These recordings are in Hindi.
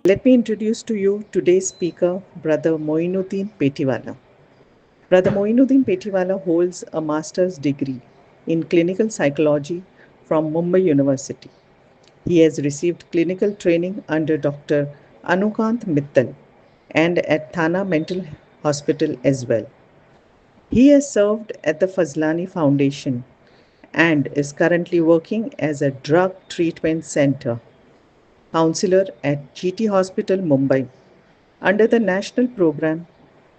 Let me introduce to you today's speaker, Brother Moinuddin Petiwala. Brother Moinuddin Petiwala holds a master's degree in clinical psychology from Mumbai University. He has received clinical training under Dr. Anukant Mittal and at Thana Mental Hospital as well. He has served at the Fazlani Foundation and is currently working as a drug treatment center counselor at GT Hospital, Mumbai, under the national program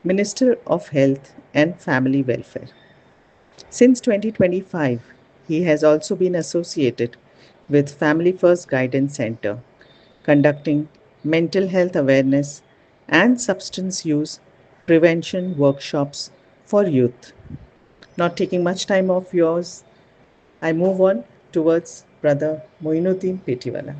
Minister of Health and Family Welfare. Since 2025, he has also been associated with Family First Guidance Center, conducting mental health awareness and substance use prevention workshops for youth. Not taking much time of yours, I move on towards Brother Moinuddin Petiwala.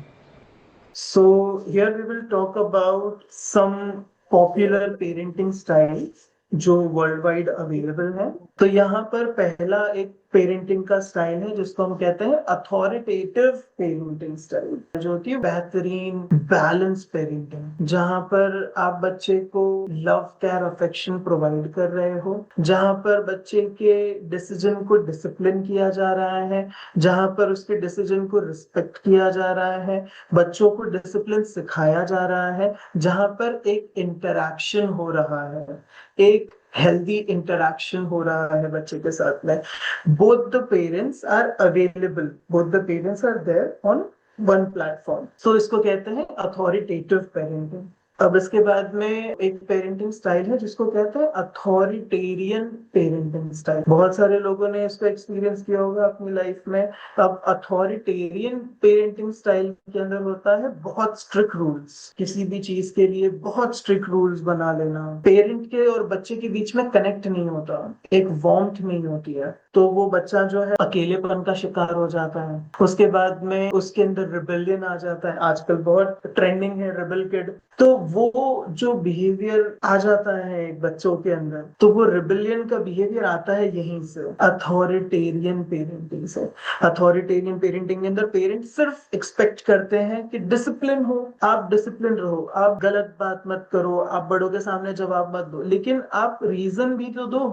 So here we will talk about some popular parenting styles जो वर्ल्ड वाइड अवेलेबल है। तो यहाँ पर पहला एक पेरेंटिंग का स्टाइल है जिसको हम कहते हैं अथॉरिटेटिव पेरेंटिंग स्टाइल, जो कि बेहतरीन बैलेंस पेरेंटिंग, जहाँ पर आप बच्चे को लव केयर अफेक्शन प्रोवाइड कर रहे हो, जहाँ पर बच्चे के डिसीजन को डिसिप्लिन किया जा रहा है, जहाँ पर उसके डिसीजन को रिस्पेक्ट किया जा रहा है, बच्चों को डिसिप्लिन सिखाया जा रहा है, जहाँ पर एक इंटरैक्शन हो रहा है, एक हेल्दी इंटरैक्शन हो रहा है बच्चे के साथ में। both the parents are available, both the parents are there on one platform, so इसको कहते हैं अथॉरिटेटिव पेरेंटिंग। अब इसके बाद में एक पेरेंटिंग स्टाइल है जिसको कहते हैं अथॉरिटेरियन पेरेंटिंग स्टाइल। बहुत सारे लोगों ने इसको एक्सपीरियंस किया होगा अपनी लाइफ में। अब अथॉरिटेरियन पेरेंटिंग स्टाइल के अंदर होता है बहुत स्ट्रिक्ट रूल्स, किसी भी चीज के लिए बहुत स्ट्रिक्ट रूल्स बना लेना, पेरेंट के और बच्चे के बीच में कनेक्ट नहीं होता, एक वार्मथ नहीं होती है, तो वो बच्चा जो है अकेलेपन का शिकार हो जाता है। उसके बाद में उसके अंदर रिबेलियन आ जाता है, आजकल बहुत ट्रेंडिंग है रिबेल किड। तो वो जो बिहेवियर आ जाता है बच्चों के अंदर, तो वो रिबेलियन का बिहेवियर आता है यहीं से, अथॉरिटेरियन पेरेंटिंग से। अथॉरिटेरियन पेरेंटिंग के अंदर पेरेंट सिर्फ एक्सपेक्ट करते हैं कि डिसिप्लिन हो, आप डिसिप्लिन रहो, आप गलत बात मत करो, आप बड़ों के सामने जवाब मत दो, लेकिन आप रीजन भी तो दो।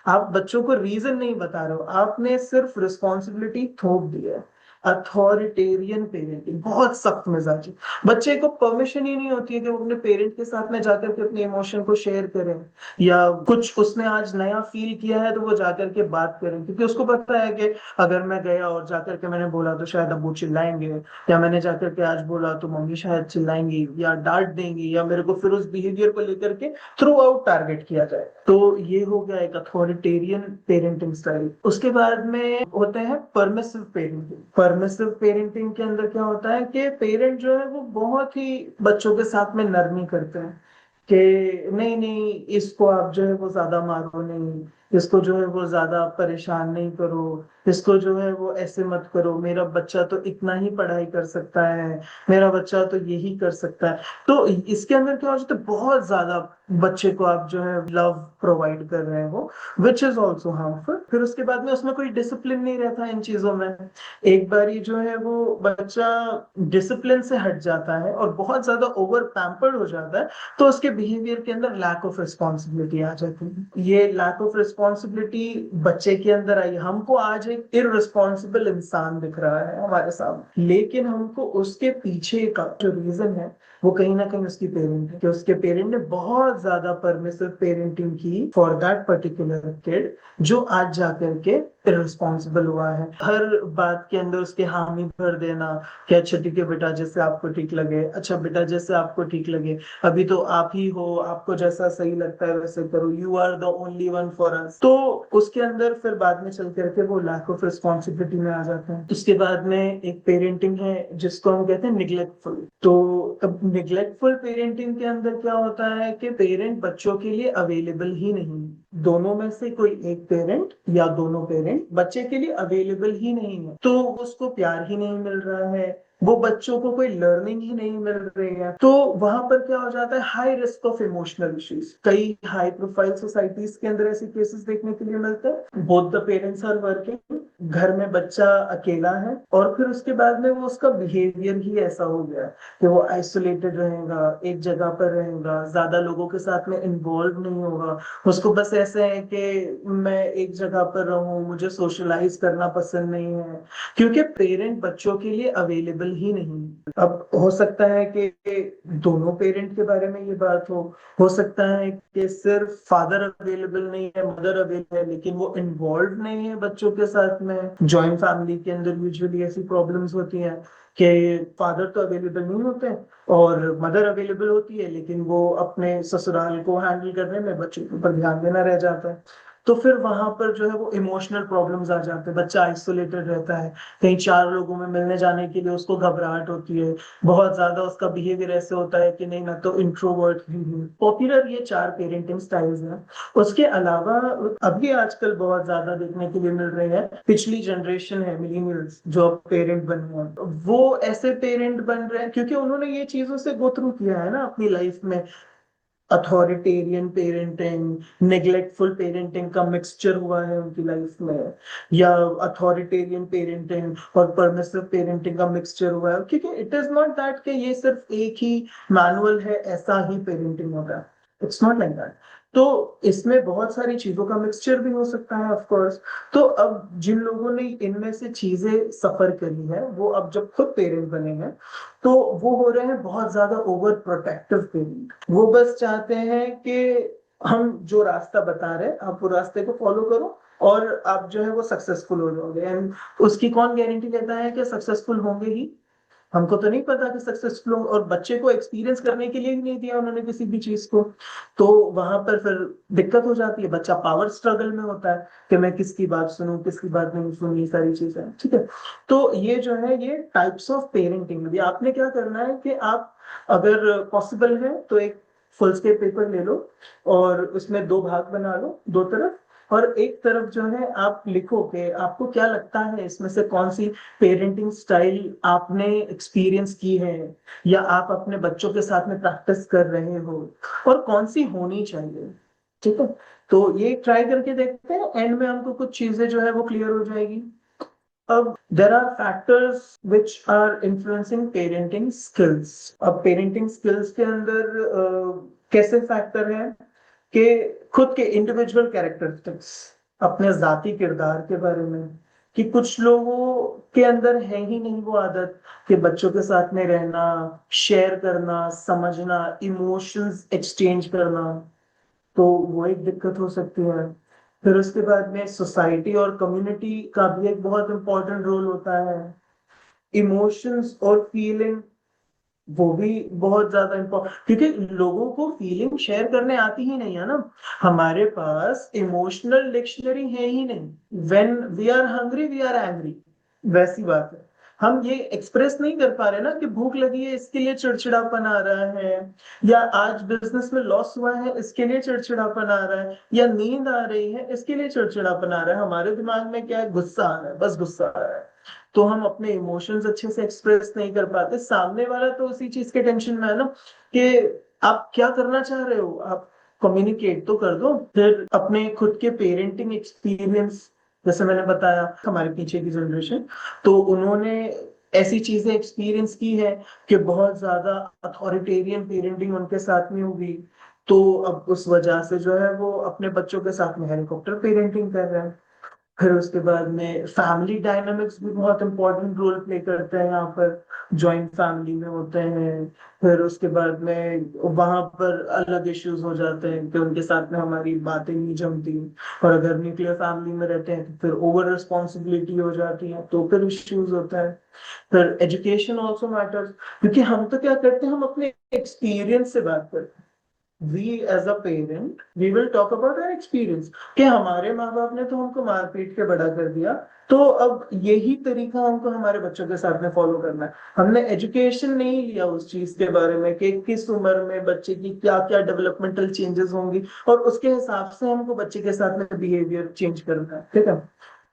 आप बच्चों को रीजन नहीं बता रहे हो, आपने सिर्फ रिस्पॉन्सिबिलिटी थोप दी है। अथॉरिटेरियन पेरेंटिंग बहुत सख्त मिजाजी, बच्चे को परमिशन ही नहीं होती है कि वो अपने पेरेंट के साथ में जाकर के अपने इमोशन को शेयर करें, या कुछ उसने आज नया फील किया है तो वो जाकर के बात करें, क्योंकि उसको पता है कि अगर मैं गया और जाकर के मैंने बोला तो शायद अब्बू चिल्लाएंगे, या मैंने जाकर के आज बोला तो मम्मी शायद चिल्लाएंगी या डांट देंगी, या मेरे को फिर उस बिहेवियर को लेकर के थ्रू आउट टारगेट किया जाए। तो ये हो गया एक अथॉरिटेरियन पेरेंटिंग स्टाइल। उसके बाद में होते हैं परमिसिव पेरेंटिंग। परमिसिव पेरेंटिंग के अंदर क्या होता है कि पेरेंट जो है वो बहुत ही बच्चों के साथ में नरमी करते हैं कि नहीं नहीं, इसको आप जो है वो ज्यादा मारो नहीं, इसको जो है वो ज्यादा परेशान नहीं करो, इसको जो है वो ऐसे मत करो, मेरा बच्चा तो इतना ही पढ़ाई कर सकता है, मेरा बच्चा तो यही कर सकता है। तो इसके अंदर क्या हो जाता है, बहुत ज्यादा बच्चे को आप जो है लव प्रोवाइड कर रहे हो, विच इज ऑल्सो हार्मफुल। फिर उसके बाद में उसमें कोई डिसिप्लिन नहीं रहता इन चीजों में। एक बारी जो है वो बच्चा डिसिप्लिन से हट जाता है और बहुत ज्यादा ओवर पैम्पर्ड हो जाता है, तो उसके बिहेवियर के अंदर लैक ऑफ रिस्पॉन्सिबिलिटी आ जाती है। ये लैक ऑफ रिस्पॉन्सिबिलिटी बच्चे के अंदर आई, हमको आज एक इररिस्पॉन्सिबल इंसान दिख रहा है हमारे सामने, लेकिन हमको उसके पीछे का जो रीजन है वो कहीं ना कहीं उसकी पेरेंट है, कि उसके पेरेंट ने बहुत ज्यादा परमिसिव पेरेंटिंग की फॉर दैट पर्टिकुलर किड, जो आज जाकर के इररिस्पॉन्सिबल हुआ है। हर बात के अंदर उसके हामी भर देना कि अच्छा ठीक है बेटा, जैसे आपको ठीक लगे, अच्छा बेटा जैसे आपको ठीक लगे, अभी तो आप ही हो, आपको जैसा सही लगता है वैसे करो, you are the only one for us. तो उसके अंदर फिर बाद में चल करके वो लैक ऑफ रिस्पॉन्सिबिलिटी में आ जाते हैं। उसके बाद में एक पेरेंटिंग है जिसको हम कहते हैं निग्लेक्टफुल। तो अब निग्लेक्टफुल पेरेंटिंग के अंदर क्या होता है कि पेरेंट बच्चों के लिए अवेलेबल ही नहीं, दोनों में से कोई एक पेरेंट या दोनों पेरेंट बच्चे के लिए अवेलेबल ही नहीं है, तो उसको प्यार ही नहीं मिल रहा है, वो बच्चों को कोई लर्निंग ही नहीं मिल रही है, तो वहां पर क्या हो जाता है, high risk of emotional issues. कई हाई प्रोफाइल सोसाइटीज के अंदर ऐसे केसेस देखने के लिए मिलते हैं। Both the parents are working, घर में बच्चा अकेला है, और फिर उसके बाद में वो उसका बिहेवियर ही ऐसा हो गया है कि वो आइसोलेटेड रहेगा, एक जगह पर रहेगा, ज्यादा लोगों के साथ में इन्वॉल्व नहीं होगा। उसको बस ऐसे है कि मैं एक जगह पर रहूं, मुझे सोशलाइज करना पसंद नहीं है, क्योंकि पेरेंट बच्चों के लिए अवेलेबल ही नहीं। अब हो सकता है कि दोनों पेरेंट के बारे में ये बात हो सकता है कि सिर्फ फादर अवेलेबल नहीं है, मदर अवेलेबल है, लेकिन वो इन्वॉल्व नहीं है बच्चों के साथ में। जॉइंट फैमिली के अंदर यूजुअली ऐसी प्रॉब्लम्स होती हैं कि फादर तो अवेलेबल नहीं होते और मदर अवेलेबल होती है, लेकिन वो अपने ससुराल को हैंडल करने में बच्चों के ऊपर ध्यान देना रह जाता है। तो फिर वहां पर जो है वो इमोशनल प्रॉब्लम्स आ जाते हैं, बच्चा आइसोलेटेड रहता है, कहीं चार लोगों में मिलने जाने के लिए उसको घबराहट होती है, बहुत ज्यादा उसका बिहेवियर ऐसे होता है कि नहीं, मैं तो इंट्रोवर्ट ही हूँ। पॉपुलर ये 4 पेरेंटिंग स्टाइल्स हैं। उसके अलावा अभी आजकल बहुत ज्यादा देखने के लिए मिल रहे हैं, पिछली जनरेशन है मिलीनियल्स जो अब पेरेंट बन रहे हैं, वो ऐसे पेरेंट बन रहे हैं क्योंकि उन्होंने ये चीजों से गो थ्रू किया है ना अपनी लाइफ में। अथॉरिटेरियन पेरेंटिंग, नेग्लेक्टफुल पेरेंटिंग का मिक्सचर हुआ है उनकी लाइफ में, या अथॉरिटेरियन पेरेंटिंग और परमिसिव पेरेंटिंग का मिक्सचर हुआ है, क्योंकि इट इज नॉट दैट कि ये सिर्फ एक ही मैनुअल है, ऐसा ही पेरेंटिंग होगा। It's not like that. तो इसमें बहुत सारी चीजों का मिक्सचर भी हो सकता है ऑफ कोर्स। तो अब जिन लोगों ने इनमें से चीजें सफर करी है, वो अब जब खुद पेरेंट बने हैं, तो वो हो रहे हैं बहुत ज्यादा ओवर प्रोटेक्टिव पेरेंट। वो बस चाहते हैं कि हम जो रास्ता बता रहे हैं आप वो रास्ते को फॉलो करो, और आप जो है वो सक्सेसफुल हो जाओगे। एंड उसकी कौन गारंटी देता है कि सक्सेसफुल होंगे ही? हमको तो नहीं पता कि सक्सेसफुल हो, और बच्चे को एक्सपीरियंस करने के लिए ही नहीं दिया उन्होंने किसी भी चीज को। तो वहां पर फिर दिक्कत हो जाती है, बच्चा पावर स्ट्रगल में होता है कि मैं किसकी बात सुनूं, किसकी बात नहीं सुनूं, ये सारी चीजें, ठीक है। तो ये जो है ये टाइप्स ऑफ पेरेंटिंग में भी आपने क्या करना है कि आप, अगर पॉसिबल है तो एक फुल स्केप पेपर ले लो और उसमें 2 भाग बना लो, 2 तरफ। और एक तरफ जो है आप लिखो कि आपको क्या लगता है इसमें से कौन सी पेरेंटिंग स्टाइल आपने एक्सपीरियंस की है, या आप अपने बच्चों के साथ में प्रैक्टिस कर रहे हो, और कौन सी होनी चाहिए। ठीक है, तो ये ट्राई करके देखते हैं, एंड में हमको कुछ चीजें जो है वो क्लियर हो जाएगी। अब there are factors which are influencing parenting skills. अब पेरेंटिंग स्किल्स के अंदर कैसे फैक्टर है कि खुद के इंडिविजुअल कैरेक्टरिस्टिक्स, अपने जाति किरदार के बारे में, कि कुछ लोगों के अंदर है ही नहीं वो आदत कि बच्चों के साथ में रहना, शेयर करना, समझना, इमोशंस एक्सचेंज करना। तो वो एक दिक्कत हो सकती है। फिर उसके बाद में सोसाइटी और कम्युनिटी का भी एक बहुत इंपॉर्टेंट रोल होता है। इमोशंस और फीलिंग, वो भी बहुत ज्यादा इम्पोर्टेंट, क्योंकि लोगों को फीलिंग शेयर करने आती ही नहीं है ना। हमारे पास इमोशनल डिक्शनरी है ही नहीं। When we are hungry we are angry, वैसी बात है। हम ये एक्सप्रेस नहीं कर पा रहे ना कि भूख लगी है इसके लिए चिड़चिड़ापन आ रहा है, या आज बिजनेस में लॉस हुआ है इसके लिए चिड़चिड़ापन आ रहा है, या नींद आ रही है इसके लिए चिड़चिड़ापन आ रहा है। हमारे दिमाग में क्या है, गुस्सा आ रहा है, बस गुस्सा आ रहा है। तो हम अपने इमोशंस अच्छे से एक्सप्रेस नहीं कर पाते। सामने वाला तो उसी चीज के टेंशन में है ना कि आप क्या करना चाह रहे हो, आप कम्युनिकेट तो कर दो। फिर अपने खुद के पेरेंटिंग एक्सपीरियंस, जैसे मैंने बताया हमारे पीछे की जनरेशन, तो उन्होंने ऐसी चीजें एक्सपीरियंस की है कि बहुत ज्यादा अथॉरिटेरियन पेरेंटिंग उनके साथ में होगी। तो अब उस वजह से जो है वो अपने बच्चों के साथ में हेलीकॉप्टर पेरेंटिंग कर रहे हैं। फिर उसके बाद में फैमिली डायनामिक्स भी बहुत इंपॉर्टेंट रोल प्ले करते हैं यहाँ पर। जॉइंट फैमिली में होते हैं, फिर उसके बाद में वहां पर अलग इश्यूज हो जाते हैं कि उनके साथ में हमारी बातें नहीं जमती। और अगर न्यूक्लियर फैमिली में रहते हैं तो फिर ओवर रिस्पॉन्सिबिलिटी हो जाती है, तो फिर इश्यूज होता है। फिर एजुकेशन ऑल्सो मैटर्स, क्योंकि हम तो क्या करते हैं, हम अपने एक्सपीरियंस से बात करते हैं। We as a parent we will talk about our experience, कि हमारे माँ बाप ने तो हमको मार पीट के बड़ा कर दिया, तो अब यही तरीका हमको हमारे बच्चों के साथ में फॉलो करना है। हमने एजुकेशन नहीं लिया उस चीज के बारे में कि किस उम्र में बच्चे की क्या क्या डेवलपमेंटल चेंजेस होंगी, और उसके हिसाब से हमको बच्चे के साथ में बिहेवियर चेंज करना है, ठीक है।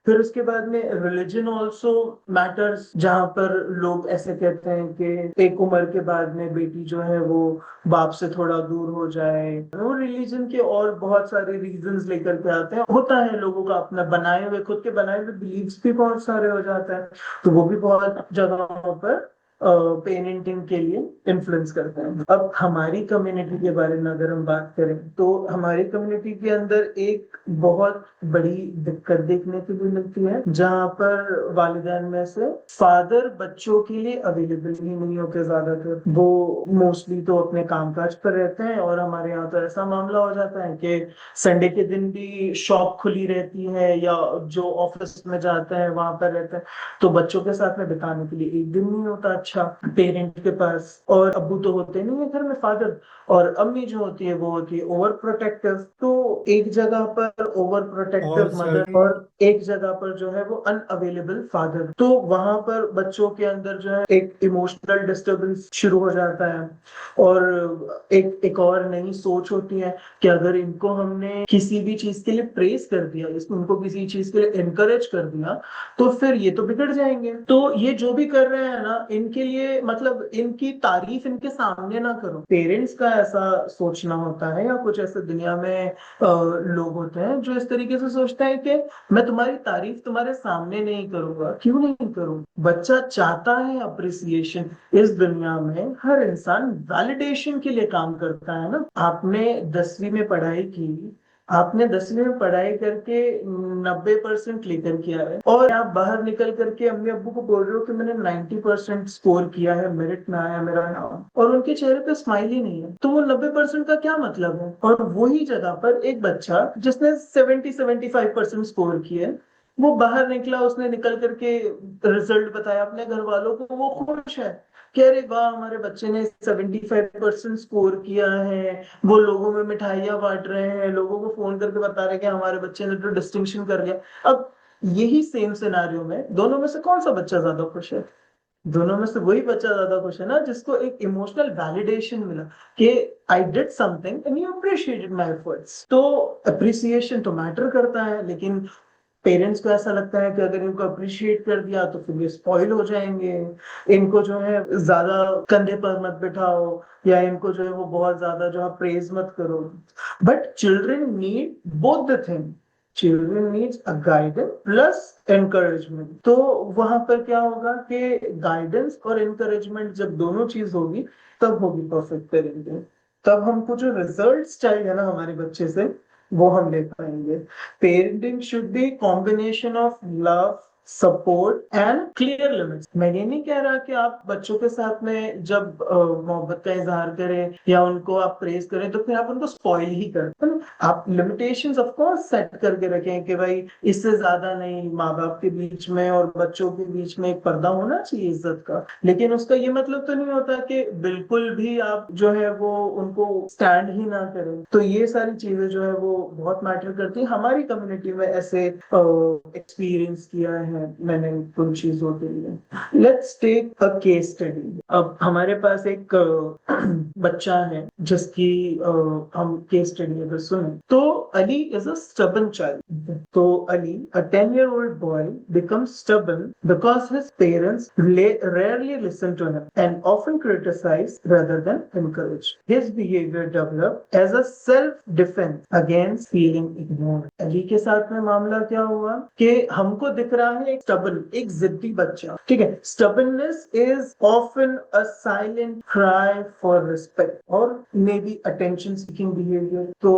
फिर उसके बाद में रिलीजन ऑल्सो मैटर्स, जहाँ पर लोग ऐसे कहते हैं कि एक उम्र के बाद में बेटी जो है वो बाप से थोड़ा दूर हो जाए, वो रिलीजन के और बहुत सारे रीजंस लेकर के आते हैं। होता है लोगों का अपना बनाए हुए, खुद के बनाए हुए बिलीव्स भी बहुत सारे हो जाते हैं, तो वो भी बहुत जगहों पर पेरेंटिंग के लिए इन्फ्लुएंस करते हैं। अब हमारी कम्युनिटी के बारे में अगर हम बात करें तो हमारी कम्युनिटी के अंदर एक बहुत बड़ी दिक्कत देखने को भी मिलती है, जहाँ पर वालिदैन में से फादर बच्चों के लिए अवेलेबल ही नहीं होते ज्यादातर। वो मोस्टली तो अपने कामकाज पर रहते हैं, और हमारे यहाँ तो ऐसा मामला हो जाता है कि संडे के दिन भी शॉप खुली रहती है या जो ऑफिस में जाते हैं वहां पर रहते हैं, तो बच्चों के साथ में बिताने के लिए एक दिन नहीं होता अच्छा पेरेंट के पास। और अब्बू तो होते नहीं है घर में फादर, और अम्मी जो होती है वो होती है ओवर प्रोटेक्टिव। तो एक जगह पर ओवर और प्रोटेक्टिव मदर सर और एक जगह पर जो है वो अनअवेलेबल फादर, तो वहां पर बच्चों के अंदर जो है एक इमोशनल डिस्टर्बेंस शुरू हो जाता है। और एक और नई सोच होती है कि अगर इनको हमने किसी भी चीज के लिए प्रेस कर दिया, उनको किसी चीज के लिए एनकरेज कर दिया, तो फिर ये तो बिगड़ जाएंगे। तो ये जो भी कर रहे हैं ना, इनके लिए मतलब इनकी तारीफ इनके सामने ना करो। पेरेंट्स का ऐसा सोचना होता है, या कुछ ऐसे दुनिया में लोग होते हैं जो इस तरीके से सोचते हैं कि मैं तुम्हारी तारीफ तुम्हारे सामने नहीं करूंगा। क्यों नहीं करूं? बच्चा चाहता है अप्रिसिएशन। इस दुनिया में हर इंसान वैलिडेशन के लिए काम करता है ना। आपने 10वीं में पढ़ाई की, आपने 10वीं में पढ़ाई करके 90% लेकर किया है, और आप बाहर निकल करके अम्मी अब्बू को बोल रहे हो कि मैंने 90% स्कोर किया है, मेरिट में आया मेरा नाम, और उनके चेहरे पे स्माइल ही नहीं है, तो वो 90% का क्या मतलब है? और वही जगह पर एक बच्चा जिसने 70-75% स्कोर किया, वो बाहर निकला, उसने निकल करके रिजल्ट बताया अपने घर वालों को, वो खुश है कि अरे वाह हमारे बच्चे ने 75% स्कोर किया है। वो लोगों में मिठाइयाँ बांट रहे हैं, लोगों को फोन करके बता रहे हैं कि हमारे बच्चे ने तो डिस्टिंक्शन कर लिया। अब यही सेम सिनारियो में दोनों में से कौन सा बच्चा ज्यादा खुश है? दोनों में से वही बच्चा ज्यादा खुश है ना, जिसको एक इमोशनल वैलिडेशन मिला कि I did something and you appreciated my efforts. तो अप्रिसिएशन तो मैटर करता है, लेकिन पेरेंट्स को ऐसा लगता है कि अगर इनको अप्रिशिएट कर दिया तो फिर ये स्पॉइल हो जाएंगे, इनको जो है ज्यादा कंधे पर मत बिठाओ, या इनको जो है वो बहुत ज्यादा जो है प्रेज मत करो। But children need both the thing. Children needs a guidance plus encouragement. तो वहां पर क्या होगा कि गाइडेंस और एनकरेजमेंट जब दोनों चीज होगी, तब होगी परफेक्ट पेरेंटिंग। तब हमको जो रिजल्ट चाहिए ना हमारे बच्चे से, वो हम ले पाएंगे। Parenting should be combination of love, support and clear limits. मैं ये नहीं कह रहा कि आप बच्चों के साथ में जब मोहब्बत का इजहार करें या उनको आप प्रेज करें तो फिर आप उनको स्पॉइल ही करें, है ना? आप लिमिटेशंस ऑफ कोर्स सेट करके रखें कि भाई इससे ज्यादा नहीं। माँ बाप के बीच में और बच्चों के बीच में एक पर्दा होना चाहिए इज्जत का, लेकिन उसका ये मतलब तो नहीं होता कि बिल्कुल भी आप जो है वो उनको स्टैंड ही ना करें। तो ये सारी चीजें जो है वो बहुत मैटर करती है। हमारी कम्युनिटी में ऐसे एक्सपीरियंस किया है मैंने कुछ चीजों के लिए। Let's take a case study. अब हमारे पास एक बच्चा है जिसकी हम केस स्टडी अगर सुने तो Ali is a stubborn child. तो Ali, a 10-year-old boy, becomes stubborn because his parents rarely listen to him and often criticize rather than encourage. His behavior developed as a self-defense against feeling ignored. Ali के साथ में मामला क्या हुआ कि हमको दिख रहा है एक स्टबन, एक जिद्दी बच्चा, ठीक है। Stubbornness is often a silent cry for respect or maybe attention seeking behavior. तो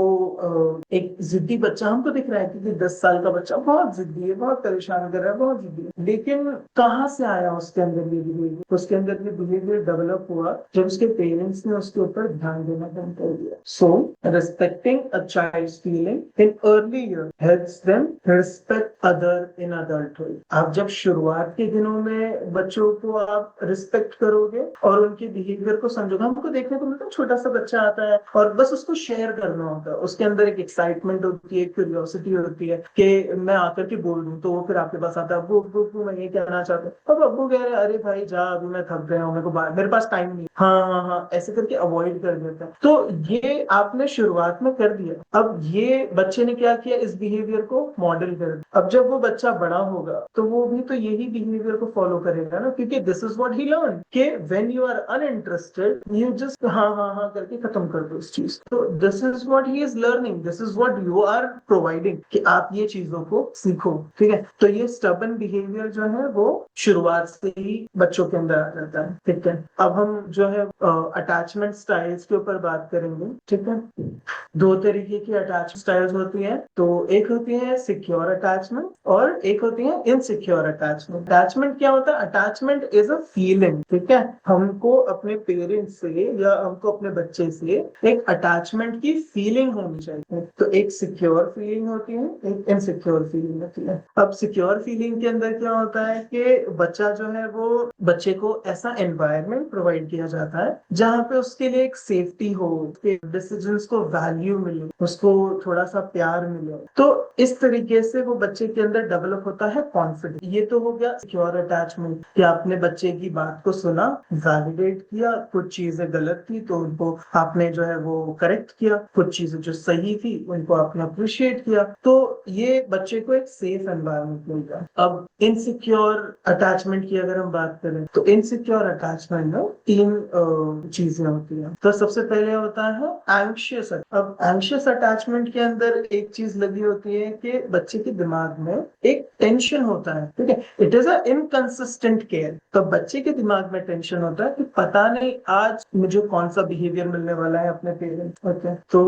एक जिद्दी बच्चा हमको दिख रहा है, क्योंकि 10 साल का बच्चा बहुत जिद्दी है, बहुत परेशान कर रहा है, बहुत जिद्दी है। लेकिन कहाँ से आया उसके अंदर ये बिहेवियर? उसके अंदर ये बिहेवियर डेवलप हुआ जब उसके पेरेंट्स ने उसके ऊपर ध्यान देना बंद कर दिया। सो respecting a child's feeling in early years helps them respect other in adulthood. आप जब शुरुआत के दिनों में बच्चों को आप रिस्पेक्ट करोगे और उनके बिहेवियर को समझोगे, हमको देखने को मिलता है छोटा सा बच्चा आता है और बस उसको शेयर करना होता है, उसके अंदर एक एक्साइटमेंट होती है, क्यूरियोसिटी होती है कि मैं आकर के बोल दूं, तो वो फिर आपके पास आता है, अब्बू अब्बू अब्बू मैं ये कहना चाहता हूँ। अब अब्बू कह रहे हैं अरे भाई जा अभी मैं थक गया हूँ, मेरे पास टाइम नहीं, हाँ हाँ हाँ ऐसे करके अवॉइड कर देता है। तो ये आपने शुरुआत में कर दिया, अब ये बच्चे ने क्या किया, इस बिहेवियर को मॉडल कर दिया। अब जब वो बच्चा बड़ा होगा तो वो भी तो यही बिहेवियर को फॉलो करेगा ना, क्योंकि this is what he learn कि when you are uninterested you just हाँ हाँ करके खत्म कर दो इस चीज। तो this is what he is learning, this is what you are providing कि आप ये चीजों को सीखो। ठीक है, तो ये स्टबन बिहेवियर जो है वो शुरुआत से ही बच्चों के अंदर आ जाता है। ठीक है, अब हम जो है अटैचमेंट स्टाइल्स के ऊपर बात करेंगे। ठीक है, दो तरीके की अटैचमेंट स्टाइल्स होती हैं, तो एक होती है सिक्योर अटैचमेंट और एक होती है इनसिक्योर अटैचमेंट। अटैचमेंट क्या होता है, अटैचमेंट इज अ फीलिंग। ठीक है, हमको अपने पेरेंट्स से या हमको अपने बच्चे से एक अटैचमेंट की फीलिंग होनी चाहिए। तो एक सिक्योर फीलिंग होती है, एक इनसिक्योर फीलिंग होती है। अब सिक्योर फीलिंग के अंदर क्या होता है कि बच्चा जो है वो बच्चे को ऐसा एनवायरनमेंट प्रोवाइड किया जाता है जहाँ पे उसके लिए एक सेफ्टी हो, उसके डिसीजंस को वैल्यू मिले, उसको थोड़ा सा प्यार मिले। तो इस तरीके से वो बच्चे के अंदर डेवलप होता है कॉन्फिडेंस। ये तो हो गया सिक्योर अटैचमेंट कि आपने बच्चे की बात को सुना, वैलिडेट किया, कुछ चीजें गलत थी तो उनको आपने जो है वो करेक्ट किया, कुछ चीजें जो सही थी उनको आपने अप्रिशिएट किया। तो ये बच्चे को एक सेफ एनवायरनमेंट मिल गया। अब इनसिक्योर अटैचमेंट की अगर हम बात करें तो इनसिक्योर अटैचमेंट में तीन चीजें होती हैं। तो सबसे पहले होता है एंग्शियस। अब एंग्शियस अटैचमेंट के अंदर एक चीज लगी होती है कि बच्चे के दिमाग में एक टेंशन होता है। ठीक है, it is a inconsistent care. तो बच्चे के दिमाग में टेंशन होता है कि पता नहीं आज मुझे कौन सा बिहेवियर मिलने वाला है अपने पेरेंट्स। ओके, तो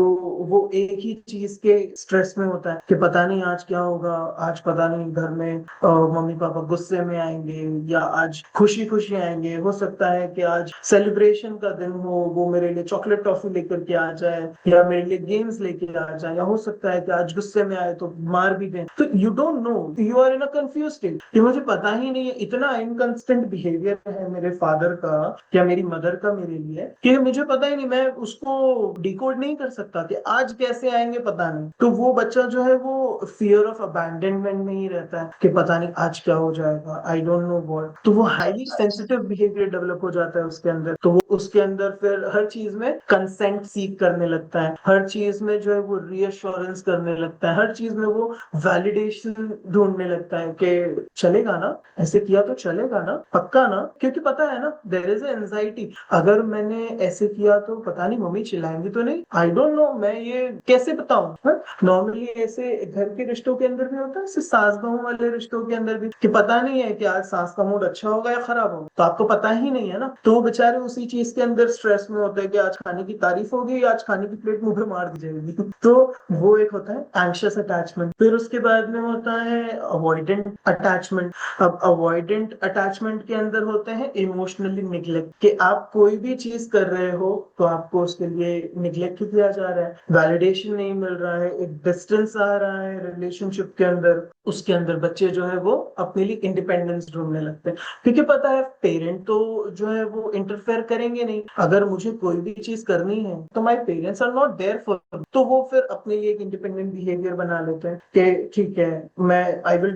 वो एक ही चीज के स्ट्रेस में होता है कि पता नहीं आज क्या होगा, आज पता नहीं घर में मम्मी पापा गुस्से में आएंगे या आज खुशी खुशी आएंगे। हो सकता है कि आज सेलिब्रेशन का दिन हो, वो मेरे लिए चॉकलेट टॉफी लेकर के आ जाए या मेरे लिए गेम्स लेके आ जाए, या हो सकता है कि आज गुस्से में आए तो मार भी दें। तो you don't know, you are in a confuse state कि मुझे पता ही नहीं है, इतना इनकंसिस्टेंट बिहेवियर है मेरे फादर का या मेरी मदर का मेरे लिए कि मुझे पता ही नहीं, मैं उसको डिकोड नहीं कर सकता कि आज कैसे आएंगे पता नहीं। तो वो बच्चा जो है वो फियर ऑफ अबैंडनमेंट में ही रहता है कि पता नहीं आज क्या हो जाएगा, आई डोंट नो व्हाट। तो वो हाईली सेंसिटिव बिहेवियर डेवलप हो जाता है उसके अंदर। तो वो उसके अंदर फिर हर चीज में कंसेंट सीख करने लगता है, हर चीज में जो है वो रीअश्योरेंस करने लगता है, हर चीज में वो वैलिडेशन ढूंढने लगता है कि चलेगा ना, ऐसे किया तो चलेगा ना, पक्का ना, क्योंकि पता है ना देयर इज एंजाइटी, अगर मैंने ऐसे किया तो पता नहीं मम्मी चिल्लाएंगी तो नहीं, आई डोंट नो मैं ये कैसे बताऊं। नॉर्मली ऐसे घर के रिश्तों के अंदर भी होता है, ऐसे सास बहू वाले रिश्तों के अंदर भी कि पता नहीं है कि आज सास का मूड अच्छा होगा या खराब होगा, तो आपको पता ही नहीं है ना। तो वो बेचारे उसी चीज के अंदर स्ट्रेस में होते हैं कि आज खाने की तारीफ होगी या आज खाने की प्लेट मुंह पे मार दी जाएगी। तो वो एक होता है एंग्शियस अटैचमेंट। फिर उसके बाद में होता है अवॉइडेंट अटैचमेंट। अब अवॉइडेंट अटैचमेंट के अंदर होते हैं इमोशनली निग्लेक्ट, कि आप कोई भी चीज कर रहे हो तो आपको उसके लिए निग्लेक्ट किया जा रहा है, वैलिडेशन नहीं मिल रहा है, एक डिस्टेंस आ रहा है रिलेशनशिप के अंदर। उसके अंदर बच्चे जो है वो अपने लिए इंडिपेंडेंस ढूंढने लगते हैं, क्योंकि पता है पेरेंट तो जो है वो इंटरफेयर करेंगे नहीं। अगर मुझे कोई भी चीज करनी है तो my parents are not there for, तो वो फिर अपने लिए एक इंडिपेंडेंट बिहेवियर बना लेते हैं कि ठीक है मैं I will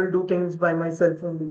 do things by my self only.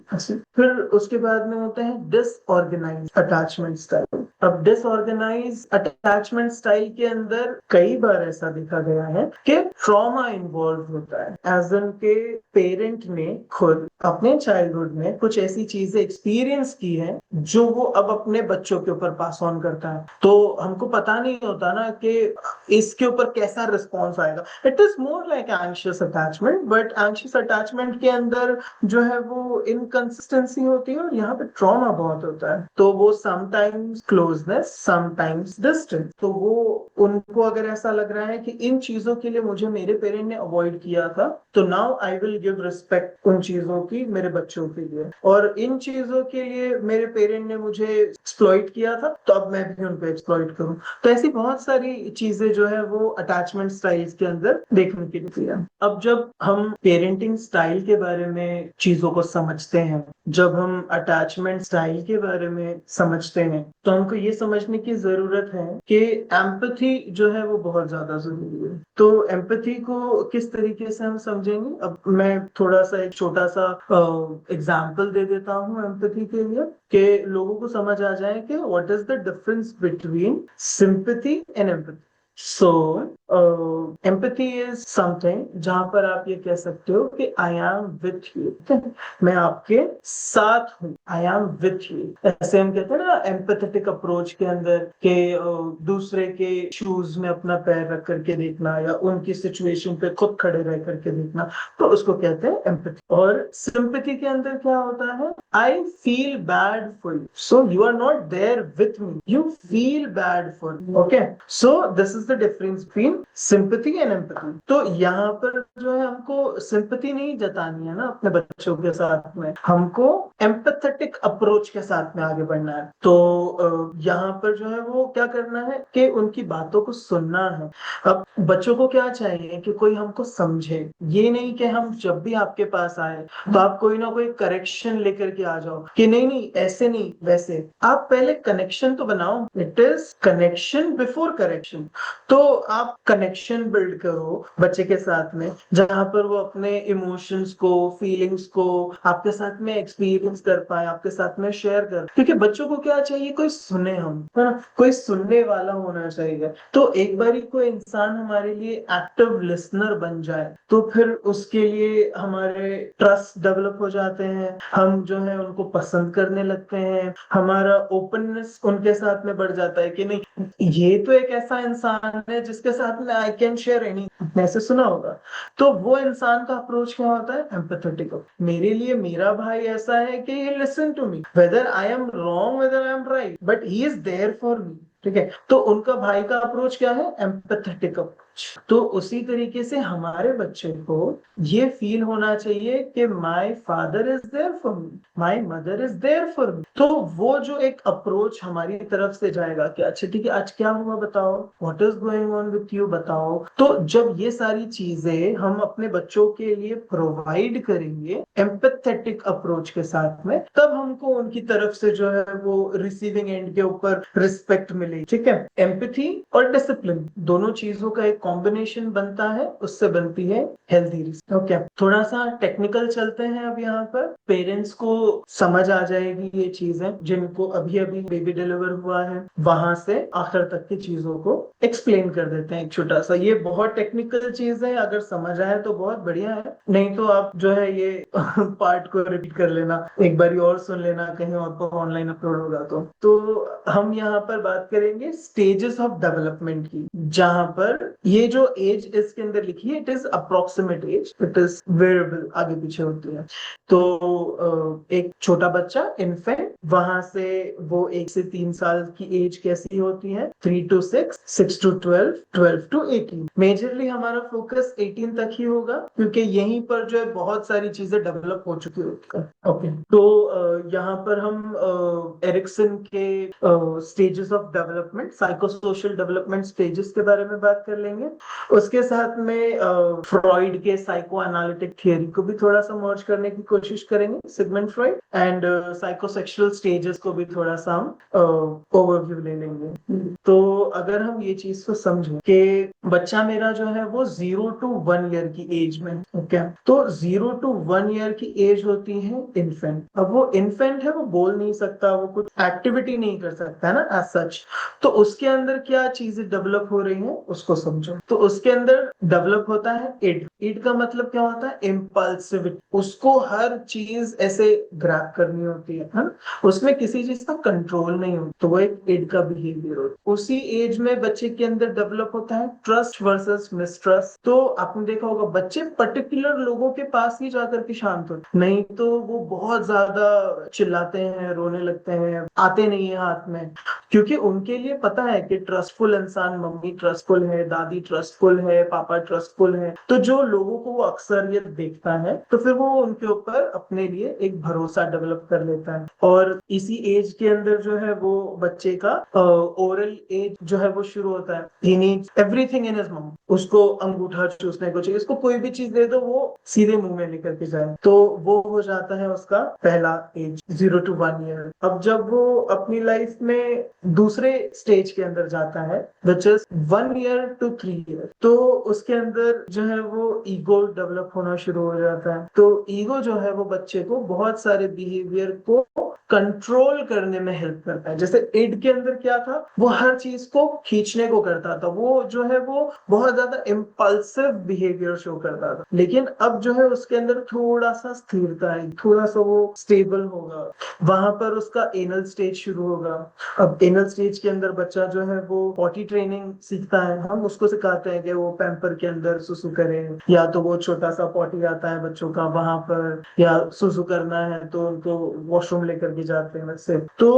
फिर उसके बाद में होते हैं डिसऑर्गेनाइज अटैचमेंट स्टाइल। अब डिसऑर्गेनाइज अटैचमेंट स्टाइल के अंदर कई बार ऐसा देखा गया है कि ट्रॉमा इन्वॉल्व होता है, एज इन के पेरेंट ने खुद अपने चाइल्डहुड में कुछ ऐसी चीजें एक्सपीरियंस की है जो वो अब अपने बच्चों के ऊपर पास ऑन करता है। तो हमको पता नहीं होता ना कि इसके ऊपर कैसा रिस्पॉन्स आएगा। It is more like anxious attachment, but anxious attachment के अंदर जो है वो इनकंसिस्टेंसी होती है और यहाँ पे ट्रॉमा बहुत होता है। तो वो sometimes close closeness, sometimes distance. तो वो उनको अगर ऐसा लग रहा है कि इन चीजों के लिए मुझे मेरे पेरेंट ने अवॉइड किया था, तो now I will give respect उन चीजों की मेरे बच्चों के लिए, और इन चीजों के लिए मेरे पेरेंट ने मुझे एक्सप्लॉइट किया था, तो अब मैं भी उनको एक्सप्लॉइट करूं। तो ऐसी बहुत सारी चीजें जो है वो अटैचमेंट स्टाइल्स के अंदर देखने के लिए है। अब जब हम पेरेंटिंग स्टाइल के बारे में चीजों को समझते हैं, जब हम अटैचमेंट स्टाइल के बारे में समझते हैं, तो हमको ये समझने की जरूरत है कि एम्पैथी जो है वो बहुत ज्यादा जरूरी है। तो एम्पैथी को किस तरीके से हम समझेंगे, अब मैं थोड़ा सा एक छोटा सा एग्जाम्पल दे देता हूँ एम्पैथी के लिए, कि लोगों को समझ आ जाए कि what is the difference between sympathy and empathy. So empathy is something जहां पर आप ये कह सकते हो कि आई एम विथ यू, मैं आपके साथ हूँ, आई एम विथ यू। ऐसे हम कहते हैं ना एम्पैथेटिक अप्रोच के अंदर के दूसरे के शूज में अपना पैर रख करके देखना, या उनकी सिचुएशन पे खुद खड़े रह करके देखना, तो उसको कहते हैं एम्पैथी। और सिंपैथी के अंदर क्या होता है, I feel bad for you, so you are not there with me, you feel bad for me. Okay, so this is the difference between sympathy and empathy. तो यहाँ पर जो है हमको सिंपैथी नहीं जतानी है ना अपने बच्चों के साथ में, हमको एम्पैथेटिक अप्रोच के साथ में आगे बढ़ना है। तो यहाँ पर जो है वो क्या करना है कि उनकी बातों को सुनना है। अब बच्चों को क्या चाहिए कि कोई हमको समझे, ये नहीं कि हम जब भी आपके पास आए तो आप कोई ना कोई करेक्शन लेकर के आ जाओ कि नहीं नहीं ऐसे नहीं वैसे। आप पहले कनेक्शन तो बनाओ, it is connection before correction. तो आप कनेक्शन बिल्ड करो बच्चे के साथ में, जहां पर वो अपने इमोशंस को, फीलिंग्स को आपके साथ में एक्सपीरियंस कर पाए, आपके साथ में शेयर कर। क्योंकि बच्चों को क्या चाहिए, कोई सुने, हम है ना, कोई सुनने वाला होना चाहिए। तो एक बारी कोई इंसान हमारे लिए एक्टिव लिसनर बन जाए, तो फिर उसके लिए हमारे ट्रस्ट डेवलप हो जाते हैं, हम जो है उनको पसंद करने लगते हैं, हमारा ओपननेस उनके साथ में बढ़ जाता है कि नहीं ये तो एक ऐसा इंसान है जिसके साथ में आई कैन शेयर एनी, ऐसे सुना होगा। तो वो इंसान का अप्रोच क्या होता है, एम्पैथेटिक। मेरे लिए मेरा भाई ऐसा है कि he listen to me whether I am wrong whether I am right, but he is there for me. ठीक है, तो उनका भाई का अप्रोच क्या है, एम्पैथेटिक अप्रोच। तो उसी तरीके से हमारे बच्चे को ये फील होना चाहिए कि my father is there for me, my mother is there for me. तो वो जो एक अप्रोच हमारी तरफ से जाएगा कि अच्छा ठीक है आज क्या हुआ बताओ, what is going on with you बताओ। तो जब ये सारी चीजें हम अपने बच्चों के लिए प्रोवाइड करेंगे एम्पैथेटिक अप्रोच के साथ में, तब हमको उनकी तरफ से जो है वो रिसीविंग एंड के ऊपर रिस्पेक्ट मिलेगी। ठीक है, एम्पैथी और डिसिप्लिन दोनों चीजों का एक कॉम्बिनेशन बनता है, उससे बनती है हेल्दी रिश्ते। ओके, थोड़ा सा टेक्निकल चलते हैं। अब यहाँ पर पेरेंट्स को समझ आ जाएगी ये चीजें, जिनको अभी अभी बेबी डिलीवर हुआ है, वहां से आखिर तक की चीजों को एक्सप्लेन कर देते हैं एक छोटा सा। ये बहुत टेक्निकल चीज है, अगर समझ आए तो बहुत बढ़िया है, नहीं तो आप जो है ये पार्ट को रिपीट कर लेना, एक बारी और सुन लेना, कहीं और पर ऑनलाइन अपलोड होगा तो हम यहाँ पर बात करेंगे स्टेजेस ऑफ डेवलपमेंट की, जहां पर ये जो एज इसके अंदर लिखी है, it is approximate age, it is variable, आगे पीछे होती है। तो एक छोटा बच्चा इन्फेंट, वहां से वो 1 से 3 साल की एज कैसी होती है, 3 to 6, 6 to 12, 12 to 18। मेजरली हमारा फोकस 18 तक ही होगा, क्योंकि यहीं पर जो है बहुत सारी चीजें डेवलप हो चुकी होती है। ओके, तो यहाँ पर हम एरिक्सन के stages of development, psycho social development stages के बारे में बात कर लेंगे। उसके साथ में फ्रॉइड के साइको एनालिटिक थियरी को भी थोड़ा सा मर्ज करने की कोशिश करेंगे, Sigmund Freud, and psychosexual stages को भी थोड़ा सा हम ओवरव्यू ले लेंगे। तो अगर हम ये चीज को समझें कि बच्चा मेरा जो है वो 0 to 1 ईयर की एज में, ओके, तो 0 to 1 ईयर की एज होती है इन्फेंट। अब वो इन्फेंट है, वो बोल नहीं सकता, वो कुछ एक्टिविटी नहीं कर सकता है ना एज सच। तो उसके अंदर क्या चीजें डेवलप हो रही हैं उसको समझो। तो उसके अंदर डेवलप होता है इड। इड का मतलब क्या होता है, इम्पल्सिविटी। उसको हर चीज ऐसे ग्रैब करनी होती है ना, उसमें किसी चीज का कंट्रोल नहीं होता, तो वो एक इड का बिहेवियर होता है। उसी एज में बच्चे के अंदर डेवलप होता है ट्रस्ट वर्सेस मिसट्रस्ट। तो आपने देखा होगा बच्चे पर्टिकुलर लोगों के पास ही जाकर के शांत होते, नहीं तो वो बहुत ज्यादा चिल्लाते हैं, रोने लगते हैं, आते नहीं है हाथ में। क्योंकि उनके लिए पता है कि ट्रस्टफुल इंसान, मम्मी ट्रस्टफुल है, दादी ट्रस्टफुल है, पापा ट्रस्टफुल है, तो जो लोगों को वो अक्सर ये देखता है तो फिर वो उनके ऊपर अपने लिए एक भरोसा डेवलप कर लेता है। और इसी एज के अंदर जो है वो बच्चे का ओरल एज जो है वो शुरू होता है। He needs everything in his mouth, उसको अंगूठा चूसने को चाहिए, उसको कोई भी चीज दे दो वो सीधे मुंह में लेकर के जाए, तो वो हो जाता है उसका पहला एज 0 to 1 year। अब जब वो अपनी लाइफ में दूसरे स्टेज के अंदर जाता है which is 1 year to 3 year, तो उसके अंदर जो है वो ईगो डेवलप होना शुरू हो जाता है। तो ईगो जो है वो बच्चे को बहुत सारे बिहेवियर को कंट्रोल करने में हेल्प करता है। जैसे इड के अंदर क्या था, वो हर चीज को खींचने को करता था, वो जो है वो बहुत ज्यादा इम्पल्सिव बिहेवियर शो करता था। लेकिन अब जो है उसके अंदर थोड़ा सा स्थिरता है, थोड़ा सा वो स्टेबल होगा, वहां पर उसका एनल स्टेज शुरू होगा। अब एनल स्टेज के अंदर बच्चा जो है वो पॉटी ट्रेनिंग सीखता है। हम उसको सिखाते हैं कि वो पैम्पर के अंदर सुसु करे, या तो वो छोटा सा पॉटी आता है बच्चों का वहां पर, या सुसु करना है तो उनको वॉशरूम लेकर के जाते हैं वैसे। तो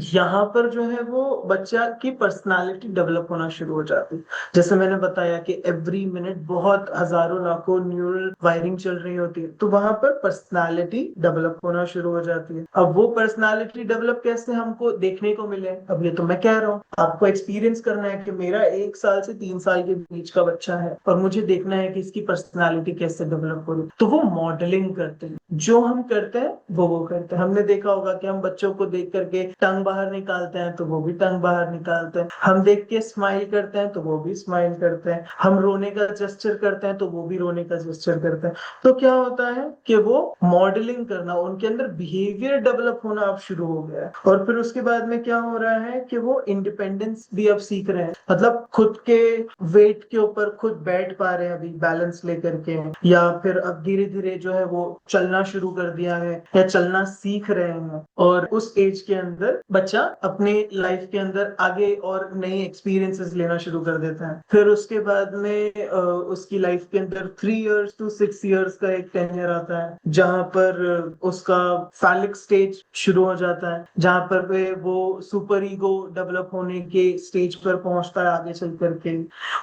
यहाँ पर जो है वो बच्चा की पर्सनालिटी डेवलप होना शुरू हो जाती है। जैसे मैंने बताया कि एवरी मिनट बहुत हजारों लाखों न्यूरल वायरिंग चल रही होती है, तो वहां पर पर्सनालिटी डेवलप होना शुरू हो जाती है। अब वो पर्सनालिटी डेवलप कैसे हमको देखने को मिले, अब ये तो मैं कह रहा हूँ, आपको एक्सपीरियंस करना है कि मेरा 1 साल से 3 साल के बीच का बच्चा है और मुझे देखना है कि इसकी पर्सनालिटी कैसे डेवलप हो रही, तो वो मॉडलिंग करते हैं। जो हम करते हैं वो करते हैं। हमने देखा होगा कि हम बच्चों को देख करके टंग बाहर निकालते हैं तो वो भी टंग बाहर निकालते हैं, हम देख के स्माइल करते हैं तो वो भी स्माइल करते हैं, हम रोने का जेस्चर करते हैं तो वो भी रोने का जेस्चर करते हैं। तो क्या होता है कि वो मॉडलिंग करना, उनके अंदर बिहेवियर डेवलप होना अब शुरू हो गया है। और फिर उसके बाद में क्या हो रहा है कि वो इंडिपेंडेंस भी अब सीख रहे हैं, मतलब खुद के वेट के ऊपर खुद बैठ पा रहे हैं अभी बैलेंस लेकर के, या फिर अब धीरे धीरे जो है वो चलना शुरू कर दिया है या चलना सीख रहे हैं। और उस एज के अंदर बच्चा अपने लाइफ के अंदर आगे और नई एक्सपीरियंसेस लेना शुरू कर देता है। फिर उसके बाद में उसकी लाइफ के अंदर 3 years to 6 years का एक टेन्योर आता है, जहां पर उसका फैलिक स्टेज शुरू हो जाता है, जहां पर वो सुपर ईगो डेवलप होने के स्टेज पर पहुंचता है आगे चल करके।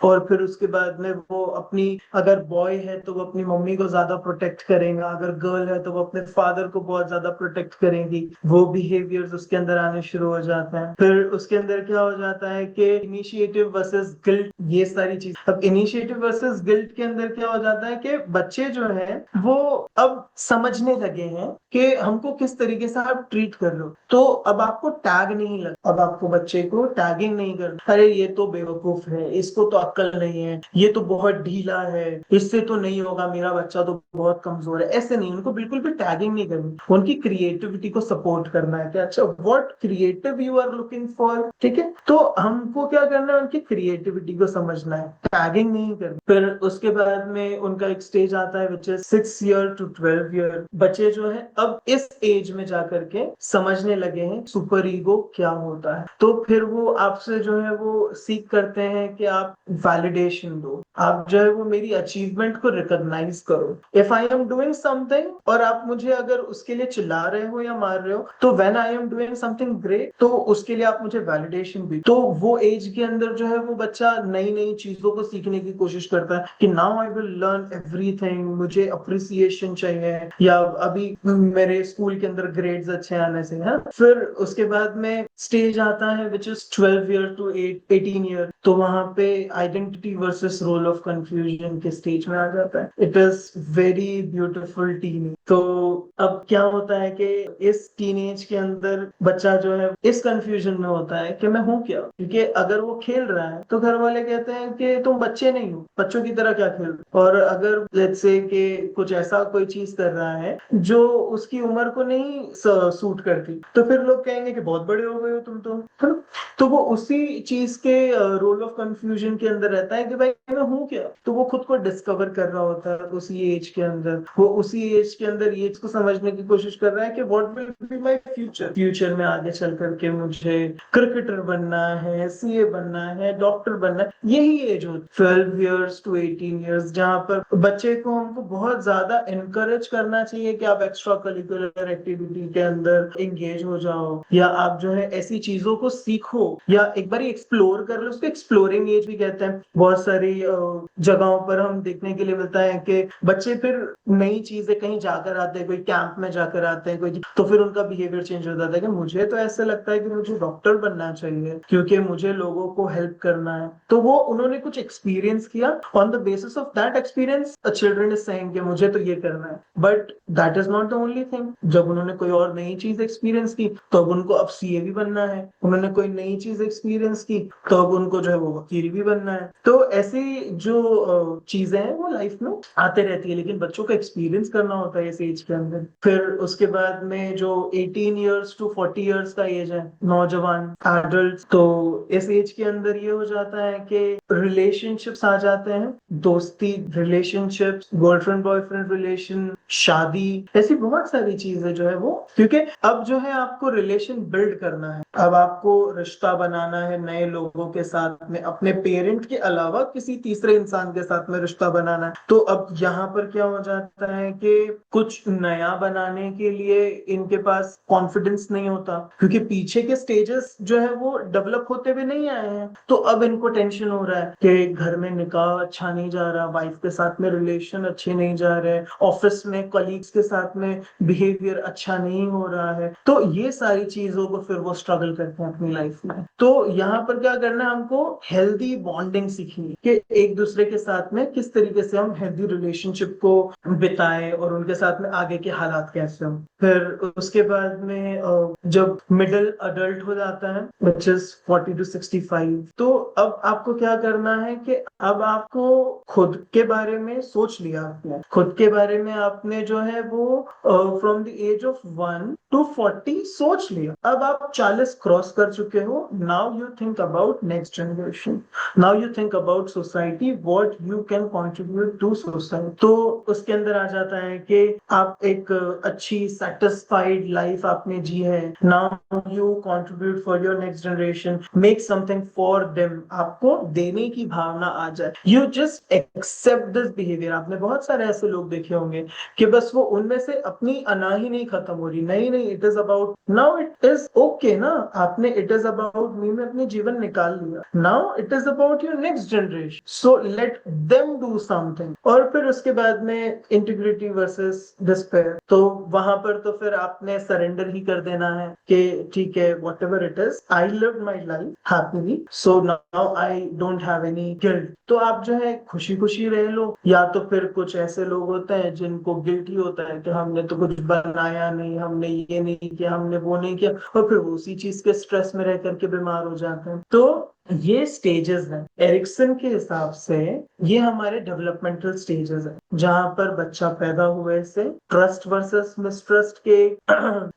और फिर उसके बाद में वो अपनी, अगर बॉय है तो वो अपनी मम्मी को ज्यादा प्रोटेक्ट करेगा, अगर गर्ल है तो वो अपने फादर को बहुत ज्यादा प्रोटेक्ट करेगी। वो बिहेवियर्स उसके अंदर आने शुरू हो जाते हैं। फिर उसके अंदर क्या हो जाता है कि इनिशिएटिव वर्सेस गिल्ट, ये सारी चीज। अब इनिशिएटिव वर्सेस गिल्ट के अंदर क्या हो जाता है कि बच्चे जो है वो अब समझने लगे हैं कि हमको किस तरीके से आप ट्रीट कर रहे हो। तो अब आपको टैग नहीं लग, अब आपको बच्चे को टैगिंग नहीं कर, अरे ये तो बेवकूफ है, इसको तो अक्ल नहीं है, ये तो बहुत ढीला है, इससे तो नहीं होगा, मेरा बच्चा तो बहुत कमजोर है, ऐसे नहीं। उनको बिल्कुल भी टैगिंग नहीं करनी, उनकी क्रिएटिविटी को सपोर्ट करना है कि अच्छा what creative you are looking for, ठीक है। तो हमको क्या करना है, उनकी क्रिएटिविटी को समझना है, टैगिंग नहीं करनी। फिर उसके बाद में उनका एक स्टेज आता है which is 6 year to 12 year। बच्चे जो है अब इस एज में जाकर के समझने लगे हैं सुपर ईगो क्या होता है। तो फिर वो आपसे जो है वो सीख करते हैं कि आप वैलिडेशन दो, आप जो है वो मेरी अचीवमेंट को रिकॉग्नाइज करो। If I am doing something और आप मुझे अगर उसके लिए चिल्ला रहे हो या मार रहे हो, तो when I am doing something great तो उसके लिए आप मुझे वैलिडेशन भी। तो वो एज के अंदर जो है वो बच्चा नई नई चीजों को सीखने की कोशिश करता है कि now I will learn everything, मुझे अप्रिसिएशन चाहिए, या अभी मेरे स्कूल के अंदर ग्रेड्स अच्छे आने से है। फिर उसके बाद में स्टेज आता है which is 12 year to 18 year। तो वहां पे identity versus role of confusion के स्टेज में आ जाता है। It is very beautiful teen. तो अब क्या होता है कि इस टीनेज के अंदर बच्चा जो है इस कंफ्यूजन में होता है कि मैं हूँ क्या, क्योंकि अगर वो खेल रहा है तो घर वाले कहते हैं कि तुम बच्चे नहीं हो, बच्चों की तरह क्या खेल, और अगर लेट्स से कि कुछ ऐसा कोई चीज कर रहा है जो उसकी उम्र को नहीं सूट करती, तो फिर लोग कहेंगे कि बहुत बड़े हो गए हो तुम तो, है ना। तो वो उसी चीज के रोल ऑफ कंफ्यूजन के अंदर रहता है कि भाई मैं हूँ क्या, तो वो खुद को डिस्कवर कर रहा होता है उसी एज के अंदर। वो उसी एज के अंदर ये को समझने की कोशिश कर रहा है कि what will be my future में आगे चल करके मुझे क्रिकेटर बनना है, सीए बनना है, डॉक्टर बनना है। यही एज हो 12 ईयर्स टू 18 ईयर्स, जहाँ पर बच्चे को हमको बहुत ज्यादा इनकरेज करना चाहिए कि आप एक्स्ट्रा करिकुलर एक्टिविटी के अंदर एंगेज हो जाओ, या आप जो है ऐसी चीजों को सीखो, या एक बार एक्सप्लोर कर लो। उसको एक्सप्लोरिंग एज भी कहते हैं। बहुत सारी जगहों पर हम देखने के लिए मिलता है कि बच्चे फिर नई चीजें कहीं जाकर आते हैं, कोई कैंप में जाकर आते हैं, कोई तो फिर उनका बिहेवियर चेंज हो जाता है कि मुझे तो ऐसा लगता है कि मुझे डॉक्टर बनना चाहिए क्योंकि मुझे लोगों को हेल्प करना है। तो वो उन्होंने कुछ एक्सपीरियंस किया, on the basis of that experience children is saying कि मुझे तो ये करना है। But that is not the only thing. जब उन्होंने कोई और नई चीज एक्सपीरियंस की तो अब उनको अब सीए भी बनना है। उन्होंने कोई नई चीज एक्सपीरियंस की तो अब उनको जो है वो वकील भी बनना है। तो ऐसी जो चीजें हैं वो लाइफ में आते रहती है, लेकिन बच्चों को एक्सपीरियंस करना होता है इस एज के अंदर। फिर उसके बाद में जो 18 ईयर्स टू 40 ईयर्स का एज है, नौजवान एडल्ट, तो इस एज के अंदर ये हो जाता है कि रिलेशनशिप्स आ जाते हैं, दोस्ती रिलेशनशिप्स, गर्लफ्रेंड बॉयफ्रेंड रिलेशन, शादी, ऐसी बहुत सारी चीजें जो है वो, क्योंकि अब जो है आपको रिलेशन बिल्ड करना है, अब आपको रिश्ता बनाना है नए लोगों के साथ में, अपने पेरेंट के अलावा किसी तीसरे इंसान के साथ में रिश्ता बनाना है। तो अब यहाँ पर क्या हो जाता है कि कुछ नया बनाने के लिए इनके पास कॉन्फिडेंस नहीं होता, क्योंकि पीछे के स्टेजेस जो है वो डेवलप होते हुए नहीं आए हैं। तो अब इनको टेंशन हो रहा है कि घर में निकाह अच्छा नहीं जा रहा, वाइफ के साथ में रिलेशन अच्छे नहीं जा रहे, ऑफिस में कलीग्स के साथ में बिहेवियर अच्छा नहीं हो रहा है। तो ये सारी चीजों को फिर वो स्ट्रगल करते हैं अपनी लाइफ में। तो यहाँ पर क्या करना है, हमको हेल्दी बॉन्डिंग सीखनी कि एक दूसरे के साथ में किस तरीके से हम हेल्दी रिलेशनशिप को बिताएं और उनके साथ में आगे के हालात कैसे हों। फिर उसके बाद में जब मिडिल अडल्ट हो जाता है, which is 40 to 65, तो अब आपको क्या करना है कि अब आपको खुद के बारे में सोच लिया, आपने खुद के बारे में आपने जो है वो from the age of 1 to 40 सोच लिया। अब आप 40 क्रॉस कर चुके हो। Now you think about next generation, now you think about society, what you can contribute to society. तो उसके अंदर आ जाता है कि आप एक अच्छी सेटिस्फाइड लाइफ आपने जी है। Now you contribute for your next generation, make something for them. आपको देने की भावना आ जाए, you just accept this behaviour. आपने बहुत सारे ऐसे लोग देखे होंगे कि बस वो उनमें से अपनी अनाही नहीं खत्म हो रही, नहीं नहीं, it is about now, it is okay ना, आपने इट इज अबाउट मी में अपने जीवन निकाल लिया, now it is about your next generation, so let them do something. और फिर उसके बाद में इंटीग्रिटी वर्सेस डिस्पेयर, तो वहां पर तो फिर आपने सरेंडर ही कर देना है कि ठीक है, what ever it is, I lived my life happily, so now I don't have any guilt. तो आप जो है खुशी खुशी रह लो। या तो फिर कुछ ऐसे लोग होते हैं जिनको गिल्ट ही होता है कि हमने तो कुछ बनाया नहीं, हमने ये नहीं किया, हमने वो नहीं किया, और फिर उसी चीज के स्ट्रेस में रह करके बीमार हो जाते हैं। तो ये स्टेजेस हैं एरिक्सन के हिसाब से, ये हमारे डेवलपमेंटल स्टेजेस हैं, जहां पर बच्चा पैदा हुए से ट्रस्ट वर्सेस मिसट्रस्ट के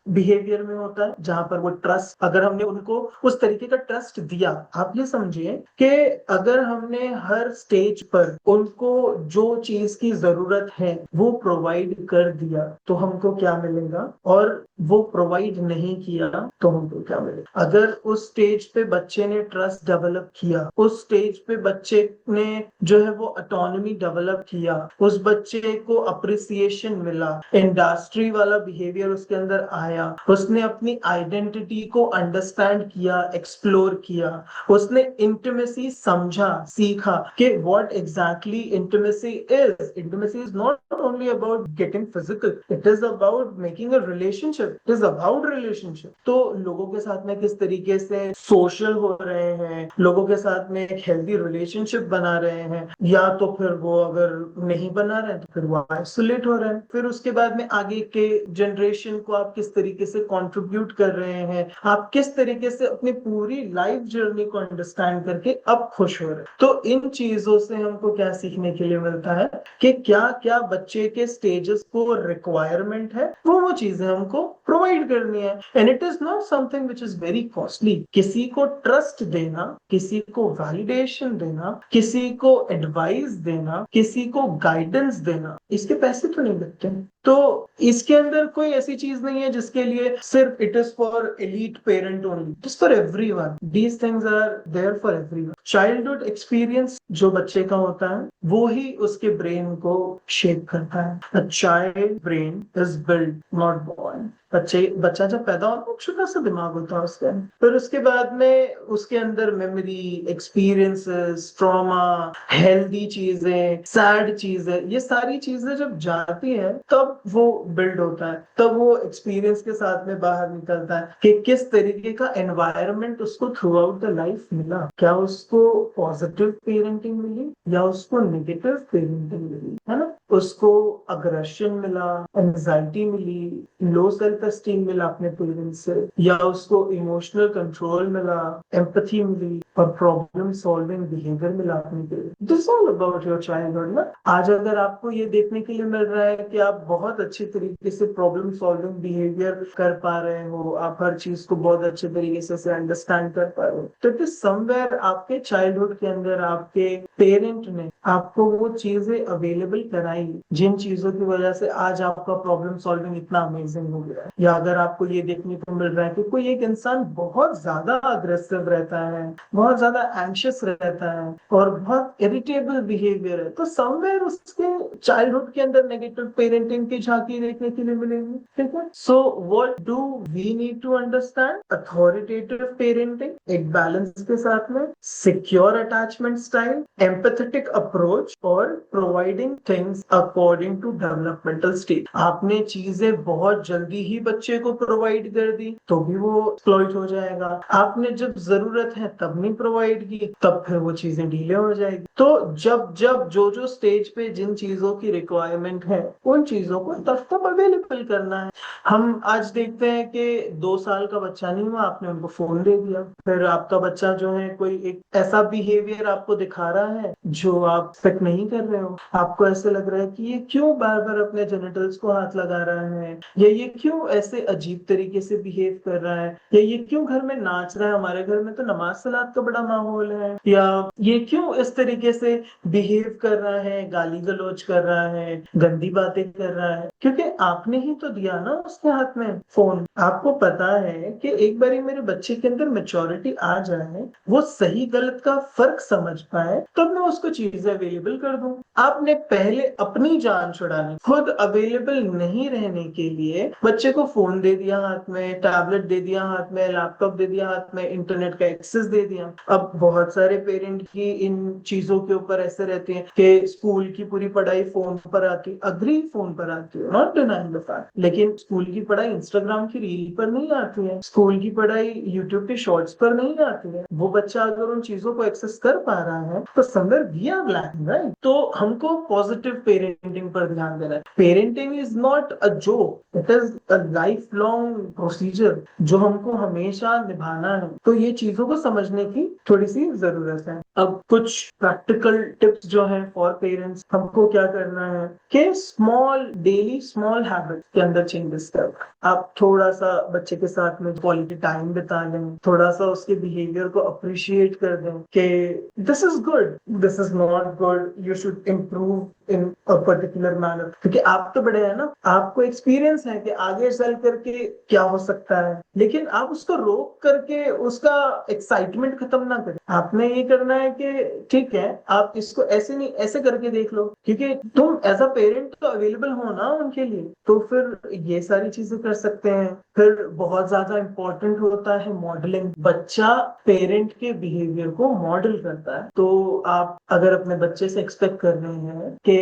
बिहेवियर में होता है, जहां पर वो ट्रस्ट, अगर हमने उनको उस तरीके का ट्रस्ट दिया, आप ये समझिए कि अगर हमने हर स्टेज पर उनको जो चीज की जरूरत है वो प्रोवाइड कर दिया तो हमको क्या मिलेगा, और वो प्रोवाइड नहीं किया तो हमको क्या मिलेगा। अगर उस स्टेज पे बच्चे ने ट्रस्ट डेवलप किया, उस स्टेज पे बच्चे ने जो है वो ऑटोनॉमी डेवलप किया, उस बच्चे को अप्रिसिएशन मिला, इंडस्ट्री वाला बिहेवियर उसके अंदर आया, उसने अपनी आइडेंटिटी को अंडरस्टैंड किया, एक्सप्लोर किया, उसने इंटीमेसी समझा, सीखा कि what exactly intimacy is. Intimacy is not only about getting physical, it is about making a relationship, it is about relationship. तो लोगों के साथ में किस तरीके से सोशल हो रहे हैं, लोगों के साथ में एक हेल्दी रिलेशनशिप बना रहे हैं, या तो फिर वो अगर नहीं बना रहे हैं तो फिर वो आइसोलेट हो रहे हैं। फिर उसके बाद में आगे के जनरेशन को आप किस तरीके से कंट्रीब्यूट कर रहे हैं, आप किस तरीके से अपनी पूरी लाइफ जर्नी को अंडरस्टैंड करके अब खुश हो रहे हैं। तो इन चीजों से हमको क्या सीखने के लिए मिलता है कि क्या क्या बच्चे के स्टेजेस को रिक्वायरमेंट है, वो चीजें हमको प्रोवाइड करनी है। And it is not something which is very costly. किसी को ट्रस्ट देना किसी को वैलिडेशन देना, किसी को एडवाइस देना, किसी को गाइडेंस देना, इसके पैसे तो नहीं लगते। तो इसके अंदर कोई ऐसी चीज नहीं है जिसके लिए सिर्फ it is for elite parent only, it is for everyone. These things are there for everyone. Childhood experience जो बच्चे का होता है वो ही उसके ब्रेन को शेप करता है। A child brain is build not born. बच्चा जब पैदा होता है छोटा सा दिमाग होता है उसका, फिर उसके बाद में उसके अंदर मेमोरी, एक्सपीरियंसेस, ट्रॉमा, हेल्दी चीजें, सैड चीजें, ये सारी चीजें जब जाती है तब वो बिल्ड होता है, तब वो एक्सपीरियंस के साथ में बाहर निकलता है कि किस तरीके का एनवायरनमेंट उसको थ्रू आउट द लाइफ मिला। क्या उसको पॉजिटिव पेरेंटिंग मिली या उसको नेगेटिव पेरेंटिंग मिली, है ना। उसको अग्रेशन मिला, एंजाइटी मिली, लो सेल्फ एस्टीम मिला अपने पेरेंट्स से, या उसको इमोशनल कंट्रोल मिला, एम्पैथी मिली और प्रॉब्लम सॉल्विंग बिहेवियर मिला अपने parents. This all about your childhood ना। आज अगर आपको ये देखने के लिए मिल रहा है कि आप बहुत अच्छे तरीके से प्रॉब्लम सॉल्विंग बिहेवियर कर पा रहे हो, आप हर चीज को बहुत अच्छे तरीके से अंडरस्टैंड कर पा रहे हो, तो इट इज समवेयर आपके चाइल्डहुड के अंदर आपके पेरेंट ने आपको वो चीजें अवेलेबल कराई जिन चीजों की वजह से आज आपका प्रॉब्लम सॉल्विंग इतना अमेजिंग हो गया है। या अगर आपको ये देखने को मिल रहा है कि कोई एक इंसान बहुत ज्यादा अग्रेसिव रहता है, बहुत ज्यादा एंशियस रहता है और बहुत इरिटेबल बिहेवियर है, तो समवेयर उसके चाइल्डहुड के अंदर नेगेटिव पेरेंटिंग की झांकी देखने के लिए मिलेगी। ठीक है। So what do we need to understand? Authoritative parenting एक बैलेंस के साथ में, secure attachment style, empathetic approach और providing things according to developmental stage. आपने चीजें बहुत जल्दी ही बच्चे को प्रोवाइड कर दी तो भी वो एक्सप्लॉइट हो जाएगा। आपने जब जरूरत है तब नहीं प्रोवाइड की, तब फिर वो चीजें डिले हो जाएगी। तो जब जब जो जो स्टेज पे जिन चीजों की रिक्वायरमेंट है उन चीजों को तब तब अवेलेबल करना है। हम आज देखते हैं कि 2 साल का बच्चा नहीं हुआ, आपने उनको फोन दे दिया, फिर आपका बच्चा जो है कोई एक ऐसा बिहेवियर आपको दिखा रहा है जो आप एक्सपेक्ट नहीं कर रहे हो। आपको ऐसे लग रहा है कि ये क्यों बार बार अपने जेनिटल्स को हाथ लगा रहा है, या ये क्यों ऐसे अजीब तरीके से बिहेव कर रहा है, या ये क्यों घर में नाच रहा है, हमारे घर में तो नमाज सलात का बड़ा माहौल है, या ये क्यों इस तरीके से बिहेव कर रहा है, गाली गलौज कर रहा है, गंदी बातें कर रहा है। क्योंकि आपने ही तो दिया ना उसके हाथ में फोन। आपको पता है कि एक बारी मेरे बच्चे के अंदर मेच्योरिटी आ जाए, वो सही गलत का फर्क समझ पाए, तब मैं उसको चीजें अवेलेबल कर दूं। आपने पहले अपनी जान छुड़ाने, खुद अवेलेबल नहीं रहने के लिए बच्चे को फोन दे दिया हाथ में, टैबलेट दे दिया हाथ में, लैपटॉप दे दिया हाथ में, इंटरनेट का एक्सेस दे दिया। अब बहुत सारे पेरेंट की इन चीजों के ऊपर ऐसे रहते हैं कि स्कूल की पूरी पढ़ाई फोन पर आती, अग्री फोन पर आती है, नॉट डिनाइंग द फैक्ट, लेकिन स्कूल की पढ़ाई इंस्टाग्राम की रील पर नहीं आती है, स्कूल की पढ़ाई यूट्यूब के शॉर्ट्स पर नहीं आती है। वो बच्चा अगर उन चीजों को एक्सेस कर पा रहा है तो somewhere we are lacking, right. तो हमको पॉजिटिव पेरेंटिंग पर ध्यान देना है। Parenting is not a joke, it is a life long procedure जो हमको हमेशा निभाना है। तो ये चीजों को समझने की थोड़ी सी जरूरत है। अब कुछ प्रैक्टिकल टिप्स जो है फॉर पेरेंट्स, हमको क्या करना है कि स्मॉल डेली स्मॉल हैबिट के अंदर चेंजेस कर। आप थोड़ा सा बच्चे के साथ में क्वालिटी टाइम बिता लें, थोड़ा सा उसके बिहेवियर को अप्रिशिएट कर दें कि this is good, this is not good, you should improve in a particular manner. क्योंकि आप तो बड़े हैं ना, आपको एक्सपीरियंस है कि आगे चल करके क्या हो सकता है, लेकिन आप उसको रोक करके उसका एक्साइटमेंट खत्म ना करें। आपने ये करना है कि ठीक है आप इसको ऐसे नहीं ऐसे करके देख लो, क्योंकि तुम एज अ पेरेंट तो अवेलेबल हो ना उनके लिए, तो फिर ये सारी चीजें कर सकते हैं। फिर बहुत ज्यादा इंपॉर्टेंट होता है मॉडलिंग। बच्चा पेरेंट के बिहेवियर को मॉडल करता है। तो आप अगर अपने बच्चे से एक्सपेक्ट कर रहे हैं कि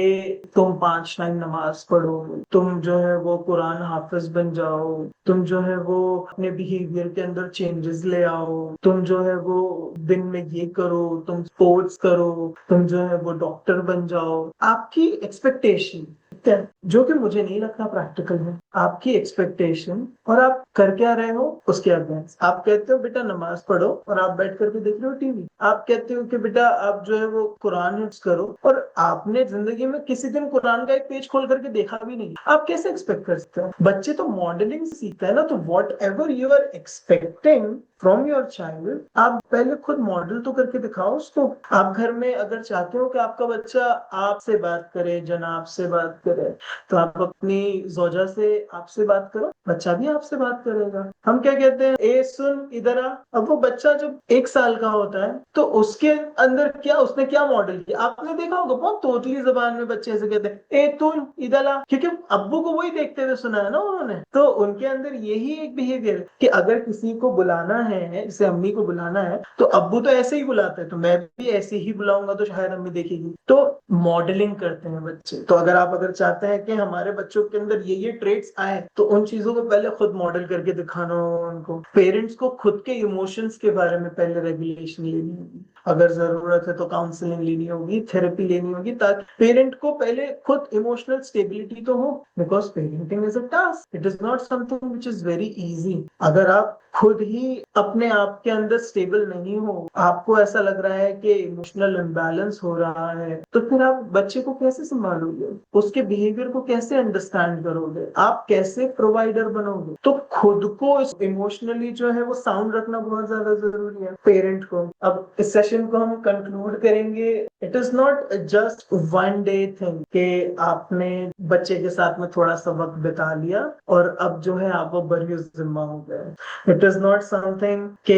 तुम 5 टाइम नमाज पढ़ो, तुम जो है वो कुरान हाफिज बन जाओ, तुम जो है वो अपने बिहेवियर के अंदर चेंजेस ले आओ, तुम जो है वो दिन में ये करो, तुम स्पोर्ट्स करो, तुम जो है वो डॉक्टर बन जाओ, आपकी एक्सपेक्टेशन ठीक है, जो कि मुझे नहीं लगता प्रैक्टिकल है। आपकी एक्सपेक्टेशन और आप कर क्या रहे हो उसके अगेंस्ट। आप कहते हो बेटा नमाज पढ़ो और आप बैठ करके देख रहे हो टीवी। आप कहते हो कि बेटा आप जो है वो कुरान हिफ्ज करो और आपने जिंदगी में किसी दिन कुरान का एक पेज खोल करके देखा भी नहीं। आप कैसे एक्सपेक्ट कर सकते हो? बच्चे तो मॉडलिंग सीखता है ना, तो whatever you are expecting from your child, आप पहले खुद मॉडल तो करके दिखाओ उसको। आप घर में अगर चाहते हो कि आपका बच्चा आपसे बात करे, जनाब से बात करे, तो आप अपनी जोजा से आपसे बात करो, बच्चा भी आपसे बात करेगा। हम क्या कहते हैं, ए सुन इधर आ। अब वो बच्चा जब 1 साल का होता है तो उसके अंदर क्या, उसने क्या मॉडल किया आपने देखा होगा। बहुत तोतली जबान में बच्चे ऐसे कहते हैं ए तुम इधर आ, क्योंकि अब्बू को वही देखते हुए सुना है ना उन्होंने। तो उनके अंदर यही एक बिहेवियर है कि अगर किसी को बुलाना है, जैसे अम्मी को बुलाना है, तो अब्बू तो ऐसे ही बुलाते हैं, तो मैं भी ऐसे ही बुलाऊंगा तो शायद अम्मी देखेगी। तो मॉडलिंग करते हैं बच्चे। तो अगर चाहते हैं कि हमारे बच्चों के अंदर ये ट्रेट्स आए, तो उन चीजों को पहले खुद मॉडल करके दिखाना होगा उनको। पेरेंट्स को खुद के इमोशंस के बारे में पहले रेगुलेशन लेनी होगी, अगर जरूरत है तो काउंसलिंग लेनी होगी, थेरेपी लेनी होगी, ताकि पेरेंट को पहले खुद इमोशनल स्टेबिलिटी तो हो। Because parenting is a task, it is not something which is very easy. अगर आप खुद ही अपने आप के अंदर स्टेबल नहीं हो, आपको ऐसा लग रहा है कि इमोशनल इम्बैलेंस हो रहा है, तो फिर आप बच्चे को कैसे संभालोगे? उसके बिहेवियर को कैसे अंडरस्टैंड करोगे? आप कैसे प्रोवाइडर बनोगे? तो खुद को इमोशनली जो है वो साउंड रखना बहुत ज्यादा जरूरी है पेरेंट को। अब इस सेशन को हम कंक्लूड करेंगे। It is not just one day thing कि आपने बच्चे के साथ में थोड़ा सा वक्त बिता लिया और अब जो है आप वो बरी जिम्मा हो गए। इट इज नॉट समथिंग कि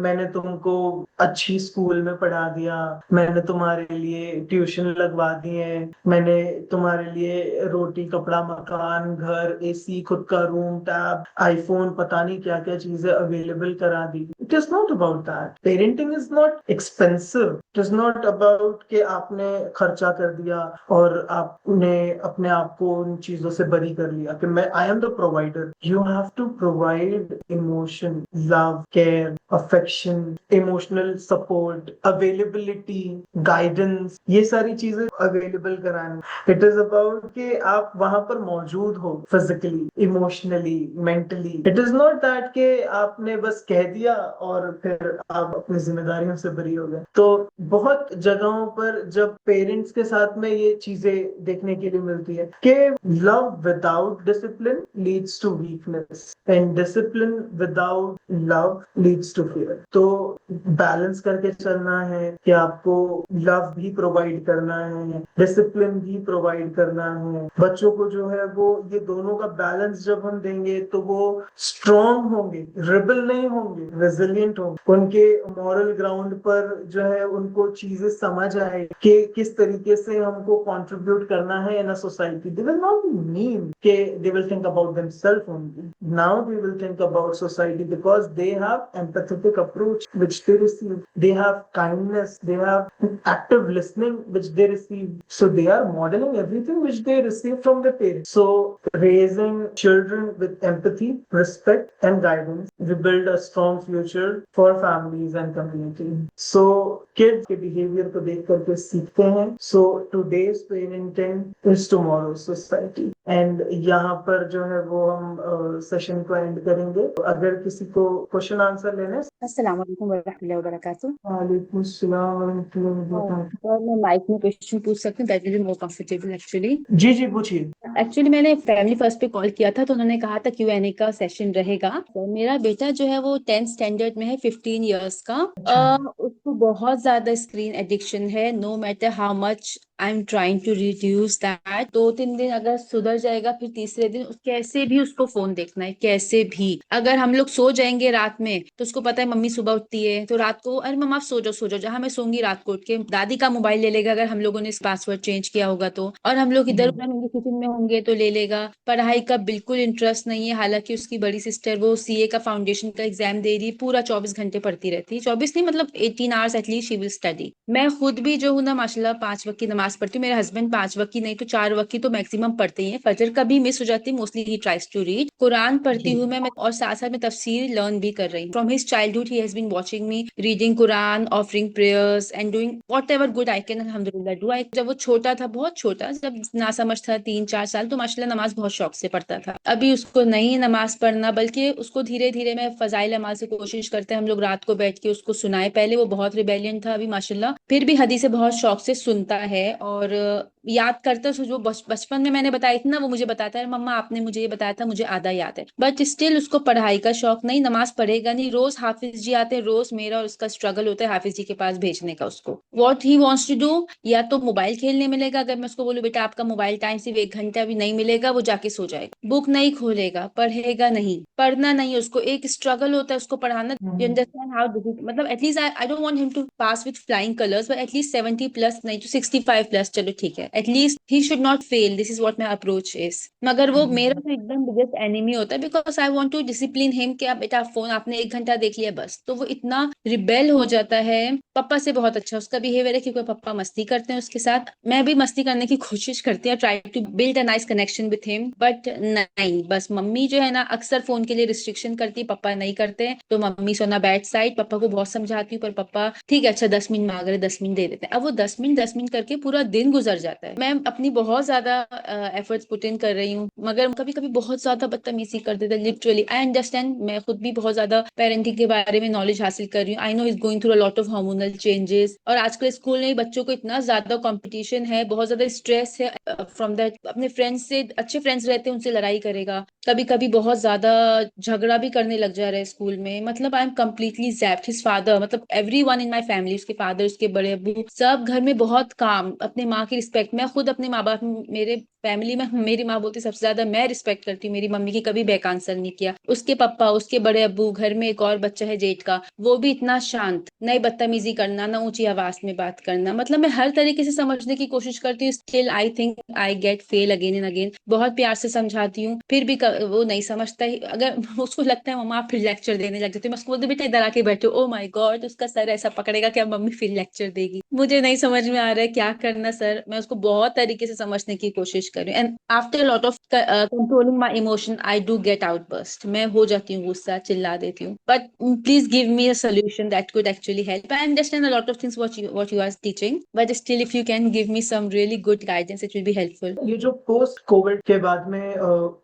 मैंने तुमको अच्छी स्कूल में पढ़ा दिया, मैंने तुम्हारे लिए ट्यूशन लगवा दिए, मैंने तुम्हारे लिए रोटी कपड़ा मकान घर एसी खुद का रूम टैब आईफोन पता नहीं क्या क्या चीजें अवेलेबल करा दी। It is not about that. Parenting is not expensive. It is not about कि आपने खर्चा कर दिया और आपने अपने आप को उन चीजों से बरी कर लिया कि मैं I am the provider. You have to provide emotion, love, care, affection, emotional support, availability, guidance, ये सारी चीजें अवेलेबल करानी। इट इज अबाउट कि आप वहां पर मौजूद हो physically, emotionally, mentally. It is not that कि आपने बस कह दिया और फिर आप अपनी जिम्मेदारियों से बरी हो गए। तो बहुत जगहों पर जब पेरेंट्स के साथ में ये चीजें देखने के लिए मिलती है कि love without discipline leads to weakness and discipline without love leads to fear. तो बैलेंस करके चलना है कि आपको लव भी प्रोवाइड करना है, डिसिप्लिन भी प्रोवाइड करना है। बच्चों को जो है वो ये दोनों का बैलेंस जब हम देंगे तो वो स्ट्रॉन्ग होंगे, रिबल नहीं होंगे, रेजिलियंट होंगे। उनके मॉरल ग्राउंड पर जो है उनको चीजें समझ आए कि किस तरीके से हमको कंट्रीब्यूट करना है in a society. They will not mean कि they will think about themselves only, now they will think about society because they have empathetic approach which they receive, they have kindness, they have active listening which they receive, so they are modeling everything which they receive from their parents. So raising children with empathy, respect and guidance, we build a strong future for families and community. So kids के behavior को देख करके सीखते हैं। So today's parenting is tomorrow's society. And यहाँ पर जो है वो हम सेशन को एंड करेंगे। अगर किसी को क्वेश्चन आंसर लेने। अस्सलाम वालेकुम वरहमतुल्लाहि वबरकातुहू। वालेकुम अस्सलाम वरहमतुल्लाहि वबरकातुहू। और मैं माइक में क्वेश्चन पूछ सकती हूँ, that will be more comfortable actually. जी जी पूछिए। एक्चुअली मैंने फैमिली फर्स्ट पे कॉल किया था तो उन्होंने कहा था Q&A का सेशन रहेगा। तो मेरा बेटा जो है वो 10th स्टैंडर्ड में है, 15 इयर्स का। उसको बहुत ज्यादा स्क्रीन एडिक्शन है। No matter how much I am trying to reduce that. 2-3 दिन अगर सुधर जाएगा, फिर तीसरे दिन कैसे भी उसको फोन देखना है, कैसे भी। अगर हम लोग सो जाएंगे रात में तो उसको पता है मम्मी सुबह उठती है, तो रात को अरे मम्मा आप सो जाओ सो जाओ, जहां मैं सोऊंगी रात को उठ के दादी का मोबाइल ले लेगा अगर हम लोगों ने पासवर्ड चेंज किया होगा तो। और हम लोग इधर उधर होंगे, किचन में होंगे तो ले लेगा। पढ़ाई का बिल्कुल इंटरेस्ट नहीं है, हालांकि उसकी बड़ी सिस्टर वो CA का फाउंडेशन का एग्जाम दे रही है, पूरा 24 घंटे पढ़ती रहती है। 24 नहीं मतलब 18 hours at least she will study. मैं खुद भी जो हूँ ना माशाल्लाह 5 वक्त की नमाज पढ़ती हूँ। मेरे हस्बैंड 5 वक्त की नहीं तो 4 वक्त की तो मैक्सिमम पढ़ते ही हैं। फजर का भी मिस हो जाती है, mostly he tries to read. Quran पढ़ती हूँ मैं और साथ साथ में तफसीर लर्न भी कर रही हूँ। From his childhood he has been watching me reading Quran, offering prayers and doing whatever good I can alhamdulillah do. जब वो छोटा था, बहुत छोटा, जब ना समझ था 3-4 साल, तो माशाल्लाह नमाज बहुत शौक से पढ़ता था। अभी उसको नहीं नमाज पढ़ना, बल्कि उसको धीरे धीरे मैं फजाइल अमाल से कोशिश करते हैं हम लोग रात को बैठ के उसको सुनाए। पहले वो बहुत रिबेलियन था, अभी माशाल्लाह फिर भी हदीसें बहुत शौक से सुनता है और याद करता है। जो बचपन में मैंने बताई थी ना, वो मुझे बताता है मम्मा आपने मुझे ये बताया था, मुझे आधा याद है। बट स्टिल उसको पढ़ाई का शौक नहीं, नमाज पढ़ेगा नहीं। रोज हाफिज जी आते हैं, रोज मेरा और उसका स्ट्रगल होता है हाफिज जी के पास भेजने का उसको। What he wants to do, या तो मोबाइल खेलने मिलेगा, अगर मैं उसको बोलूं बेटा आपका मोबाइल टाइम सिर्फ 1 घंटा भी नहीं मिलेगा, वो जाके सो जाएगा, बुक नहीं खोलेगा, पढ़ेगा नहीं, पढ़ना नहीं। उसको एक स्ट्रगल होता है उसको पढ़ाना। यू अंडरस्टैंड हाउ डिफिकल्ट, मतलब at least I don't want him to pass with flying colours, but at least 70+ नहीं तो 65+, चलो ठीक है, at least he should not fail. This is what my approach is. मगर वो मेरा तो एकदम बिगेस्ट एनिमी होता है, because I want to discipline him कि आप बेटा फोन आपने 1 घंटा देख लिया बस, तो वो इतना रिबेल हो जाता है। पापा से बहुत अच्छा उसका बिहेवियर है, क्योंकि पापा मस्ती करते हैं उसके साथ, मैं भी मस्ती करने की कोशिश करती हूँ, try to build a nice connection with him. But नहीं, बस मम्मी जो है ना अक्सर फोन के लिए रिस्ट्रिक्शन करती है, पापा नहीं करते। तो मम्मी सोना बैड साइड, पापा को बहुत समझाती हूँ, पर पापा ठीक है अच्छा 10 मिनट मांग रहे 10 मिनट दे देते हैं। अब वो 10 मिनट करके पूरा दिन गुजर जाता है। मैं अपनी बहुत ज्यादा एफर्ट्स पुट इन कर रही हूँ, मगर कभी कभी बहुत ज्यादा बदतमीजी कर देता है। लिटरली आई अंडरस्टैंड, मैं खुद भी बहुत ज्यादा पेरेंटिंग के बारे में नॉलेज हासिल कर रही हूँ। I know is going through a lot of hormonal changes, और आजकल स्कूल में बच्चों को इतना ज्यादा कंपटीशन है, बहुत ज्यादा स्ट्रेस है फ्रॉम दैट। अपने फ्रेंड्स से, अच्छे फ्रेंड्स रहते हैं उनसे लड़ाई करेगा, कभी कभी बहुत ज्यादा झगड़ा भी करने लग जा रहा है स्कूल में। मतलब I am completely zapped. His father, मतलब everyone in my family, उसके फादर, उसके बड़े अब्बू, सब घर में बहुत काम, अपने माँ की रिस्पेक्ट। मैं खुद अपने माँ बाप, मेरे फैमिली में मेरी माँ बोलती सबसे ज्यादा मैं रिस्पेक्ट करती हूँ मेरी मम्मी की, कभी बैक आंसर नहीं किया। उसके पापा, उसके बड़े अब्बू, घर में एक और बच्चा है जेठ का, वो भी इतना शांत, नहीं बदतमीजी करना, ना ऊंची आवाज में बात करना। मतलब मैं हर तरीके से समझने की कोशिश करती हूँ, still I think I get fail again and again. बहुत प्यार से समझाती हूँ, फिर भी वो नहीं समझता ही। अगर उसको लगता है मम्मा आप फिर लेक्चर देने लग जाती हूँ, मैं उसको बोलती हूँ बेटा इधर आके बैठो। ओ माय गॉड, उसका सर ऐसा पकड़ेगा कि अब मम्मी फिर लेक्चर देगी। मुझे नहीं समझ में आ रहा है क्या करना सर। मैं उसको बहुत तरीके से समझने की कोशिश कर रही हूँ, and after lot of controlling my emotion I do get outburst. मैं हो जाती हूँ गुस्सा, चिल्ला देती हूँ। But please give me a solution that could actually help. I understand a lot of things what you are teaching, but still if you can give me some really good guidance it will be helpful. ये जो पोस्ट कोविड के बाद में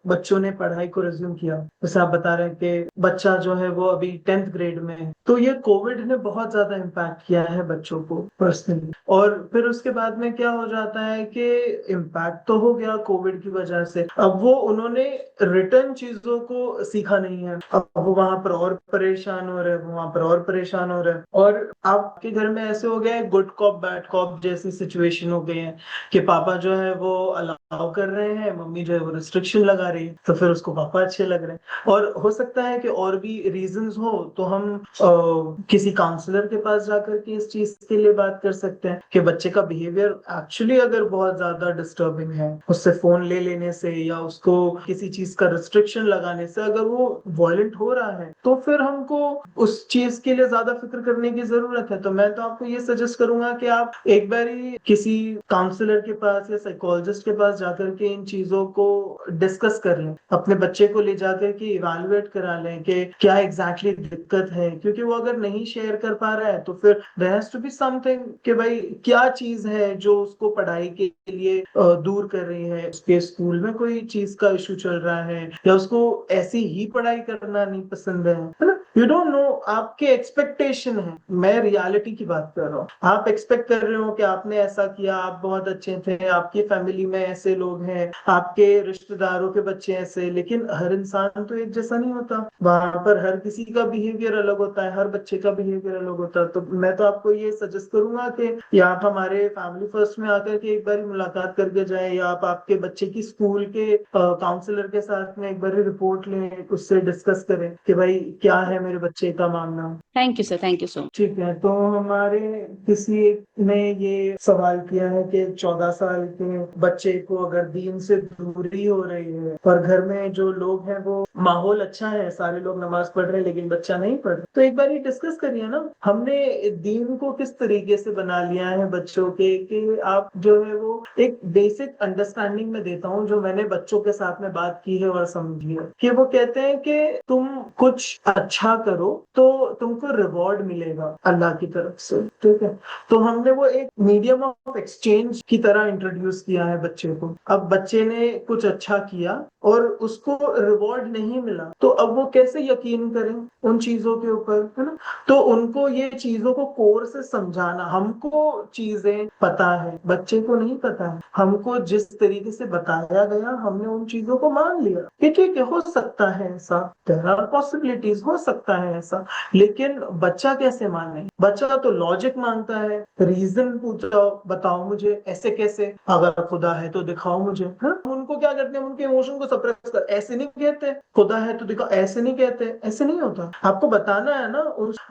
बच्चों ने पढ़ाई को रिज्यूम किया, जैसे आप बता रहे हैं कि बच्चा जो है वो अभी 10th ग्रेड में है, तो ये कोविड ने बहुत ज्यादा इम्पैक्ट किया है बच्चों को पर्सनली। और फिर उसके बाद में क्या हो जाता है कि इम्पैक्ट तो हो गया कोविड की वजह से, अब वो उन्होंने रिटर्न चीजों को सीखा नहीं है, अब वो वहां पर और परेशान हो रहे हैं, वहां पर और परेशान हो रहे हैं। और आपके घर में ऐसे हो गया है गुड कॉप बैड कॉप जैसी सिचुएशन हो गई है कि पापा जो है वो अलाउ कर रहे हैं, मम्मी जो है वो रिस्ट्रिक्शन लगा रही है, तो फिर उसको पापा अच्छे लग रहे हैं। और हो सकता है कि और भी रीजंस हो, तो हम किसी काउंसलर के पास जाकर के इस चीज के लिए बात कर सकते हैं कि बच्चे का बिहेवियर एक्चुअली अगर बहुत ज्यादा डिस्टर्बिंग है, उससे फोन ले लेने से या उसको किसी चीज का रिस्ट्रिक्शन लगाने से अगर वो वायलेंट हो रहा है, तो फिर हमको उस चीज के लिए ज्यादा फिक्र करने की जरूरत है। तो मैं तो आपको ये सजेस्ट करूंगा कि आप एक बारी किसी काउंसलर के पास या साइकोलॉजिस्ट के पास जाकर के इन चीजों को डिस्कस कर लें, अपने बच्चे को ले जाकर के इवैल्यूएट करा लें कि क्या एग्जैक्टली दिक्कत है। क्योंकि वो अगर नहीं शेयर कर पा रहा है तो फिर there has to be something कि भाई क्या चीज है जो उसको पढ़ाई के लिए दूर कर रही है। उसके स्कूल में कोई चीज का इशू चल रहा है या उसको ऐसी ही पढ़ाई करना नहीं पसंद है ना। यू डोंट नो, आपके एक्सपेक्टेशन है, मैं रियलिटी की बात कर रहा हूँ। आप एक्सपेक्ट कर रहे हो कि आपने ऐसा किया, आप बहुत अच्छे थे, आपकी फैमिली में ऐसे लोग हैं, आपके रिश्तेदारों के बच्चे ऐसे, लेकिन हर इंसान तो एक जैसा नहीं होता। वहां पर हर किसी का बिहेवियर अलग होता है, हर बच्चे का बिहेवियर अलग होता है। तो मैं तो आपको ये सजेस्ट करूंगा कि या आप हमारे फैमिली फर्स्ट में आकर के एक बार मुलाकात करके जाए, या आप आपके बच्चे की स्कूल के काउंसलर के साथ में एक बार रिपोर्ट लें, उससे डिस्कस करें कि भाई क्या है मेरे बच्चे का मामला। Thank you sir, thank you so much. ठीक है, तो हमारे किसी एक ने ये सवाल किया है कि 14 साल के बच्चे को अगर दीन से दूरी हो रही है और घर में जो लोग हैं वो माहौल अच्छा है, सारे लोग नमाज पढ़ रहे हैं लेकिन बच्चा नहीं पढ़ रहा, तो एक बार ये डिस्कस करिए ना, हमने दीन को किस तरीके से बना लिया है बच्चों के कि आप जो है वो एक बेसिक अंडरस्टैंडिंग में देता हूँ, जो मैंने बच्चों के साथ में बात की है और समझी है, कि वो कहते हैं कि तुम कुछ अच्छा करो तो तुमको रिवॉर्ड मिलेगा अल्लाह की तरफ से, ठीक है। तो हमने वो एक मीडियम ऑफ एक्सचेंज की तरह इंट्रोड्यूस किया है बच्चे को। अब बच्चे ने कुछ अच्छा किया और उसको रिवॉर्ड नहीं मिला, तो अब वो कैसे यकीन करें उन चीजों के ऊपर, है ना। तो उनको ये चीजों को कोर से समझाना, हमको चीजें पता है, बच्चे को नहीं पता है, हमको जिस तरीके से बताया गया हमने उन चीजों को मान लिया कि ठीक है, हो सकता है ऐसा, देयर आर पॉसिबिलिटीज, हो सकता है ऐसा। लेकिन बच्चा कैसे माने? बच्चा तो लॉजिक मांगता है, रीजन पूछो, बताओ मुझे ऐसे कैसे, अगर खुदा है तो दिखाओ मुझे। हाँ? उनको क्या करते हैं, उनके इमोशन को सप्रेस कर, ऐसे नहीं कहते खुदा है तो दिखाओ, ऐसे नहीं कहते, ऐसे नहीं होता। आपको बताना है ना,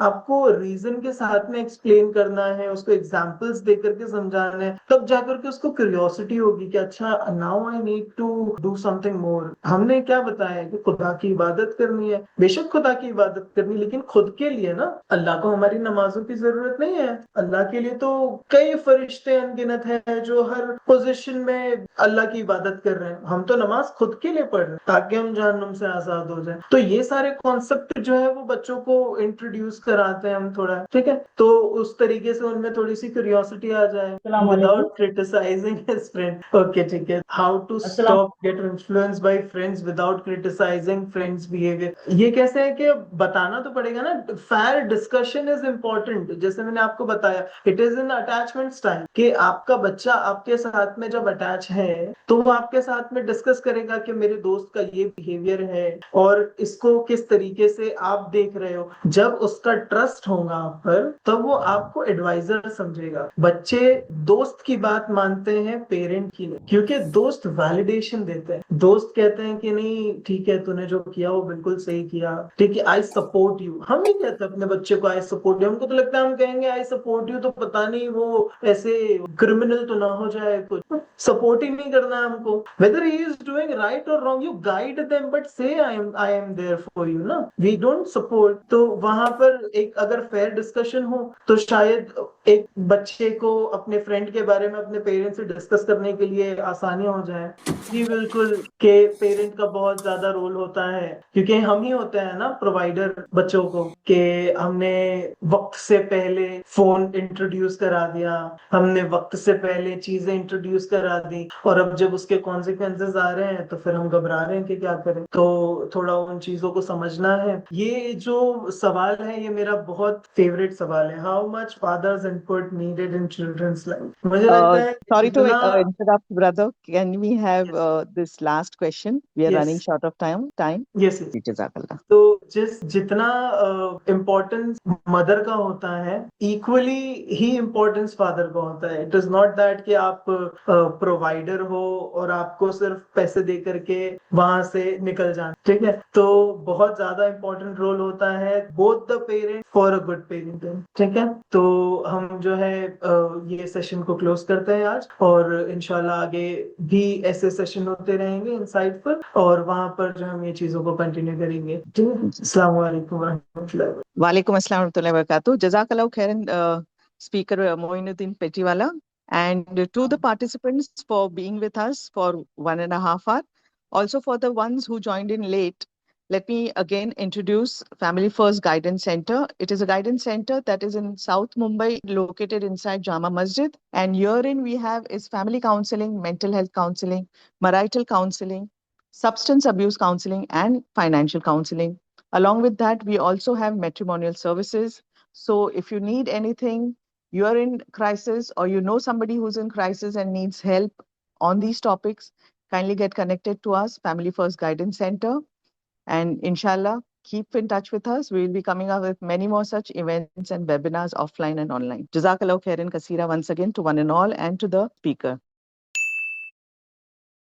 आपको रीजन के साथ में एक्सप्लेन करना है, उसको एग्जांपल्स दे करके समझाना है, तब जाकर के उसको क्यूरियोसिटी होगी कि अच्छा now I need to do something more. हमने क्या बताया कि खुदा की इबादत करनी है, बेशक खुदा की इबादत करनी, लेकिन खुद के लिए ना। अल्लाह को हमारी नमाजों की जरूरत नहीं है, अल्लाह के लिए तो कई फरिश्ते अनगिनत हैं जो हर पोजीशन में अल्लाह की इबादत कर रहे हैं। हम तो नमाज खुद के लिए पढ़ रहे हैं ताकि हम जहन्नुम से आजाद हो जाए। तो ये सारे कॉन्सेप्ट जो है वो बच्चों को इंट्रोड्यूस कराते हैं हम थोड़ा, ठीक है, तो उस तरीके से उनमें थोड़ी सी क्यूरियोसिटी आ जाए, without criticising his friend. Okay, ठीक है। How to stop get influenced by friends without criticising friends behaviour. ये कैसे है कि बताना तो पड़ेगा ना, फेयर डिस्कशन इज इम्पोर्टेंट। जैसे मैंने आपको बताया, it is in attachment style, कि आपका बच्चा आपके साथ में जब अटैच है तो वो आपके साथ में डिस्कस करेगा कि मेरे दोस्त का ये बिहेवियर है और इसको किस तरीके से आप देख रहे हो। जब उसका ट्रस्ट होगा आप पर, तब वो आपको एडवाइजर समझेगा। बच्चे दोस्त की बात मानते हैं, पेरेंट की नहीं, क्योंकि दोस्त वैलिडेशन देते हैं। दोस्त कहते हैं कि नहीं ठीक है, तूने जो किया वो बिल्कुल सही किया, ठीक है, आई सपोर्ट यू। हम नहीं कहते अपने बच्चे को आई सपोर्ट यू, हमको तो लगता है हम कहेंगे आई सपोर्ट यू तो पता नहीं वो ऐसे क्रिमिनल तो ना हो जाए, कुछ सपोर्ट ही नहीं करना है हमको। Whether he is doing right और wrong, you guide them, but say I am there for you ना, वी डोंट सपोर्ट। तो वहां पर एक अगर फेयर डिस्कशन हो तो शायद एक बच्चे को अपने फ्रेंड के बारे में अपने पेरेंट्स से डिस्कस करने के लिए आसानी हो जाए। जी बिल्कुल, के पेरेंट का बहुत ज्यादा रोल होता है, क्योंकि हम ही होते हैं ना प्रोवाइडर बच्चों को, कि हमने वक्त से पहले फोन इंट्रोड्यूस करा दिया, हमने वक्त से पहले चीजें इंट्रोड्यूस करा दी, और अब जब उसके कॉन्सिक्वेंसेस आ रहे हैं तो फिर हम घबरा रहे हैं कि क्या करें। तो थोड़ा उन चीजों को समझना है। ये जो सवाल है ये मेरा बहुत फेवरेट सवाल है, how much fathers input needed in childrens life. मुझे लगता है Sorry to जितना interrupt, brother. Can we have this last question? We are running yes short of time. Yes, Jazakallah. तो जितना इम्पोर्टेंस मदर का होता है, इक्वली ही इम्पोर्टेंस फादर का होता है। इट इज नॉट दैट कि आप प्रोवाइडर हो और आपको सिर्फ पैसे दे करके वहां से निकल जाना, ठीक है। तो बहुत ज्यादा इम्पोर्टेंट रोल होता है both the parent for a good parenting, ठीक है। तो हम जो है ये सेशन को क्लोज करते हैं आज, और इंशाल्लाह आगे भी ऐसे सेशन होते रहेंगे इनसाइट पर, और वहां पर जो हम ये चीजों को कंटिन्यू करेंगे। अस्सलाम वालेकुम रहमतुल्लाहि व बरकातुहू। Walaikum assalam warahmatullahi wabarakatuh. Jazakallah khairan, Speaker Moinuddin Petiwala, and to the participants for being with us for 1.5 hours. Also for the ones who joined in late, let me again introduce Family First Guidance Center. It is a guidance center that is in South Mumbai, located inside Jama Masjid. And herein we have is family counseling, mental health counseling, marital counseling, substance abuse counseling, and financial counseling. Along with that, we also have matrimonial services. So if you need anything, you are in crisis, or you know somebody who's in crisis and needs help on these topics, kindly get connected to us, Family First Guidance Center. And inshallah, keep in touch with us. We will be coming up with many more such events and webinars offline and online. Jazakallah khairan kasira once again to one and all, and to the speaker.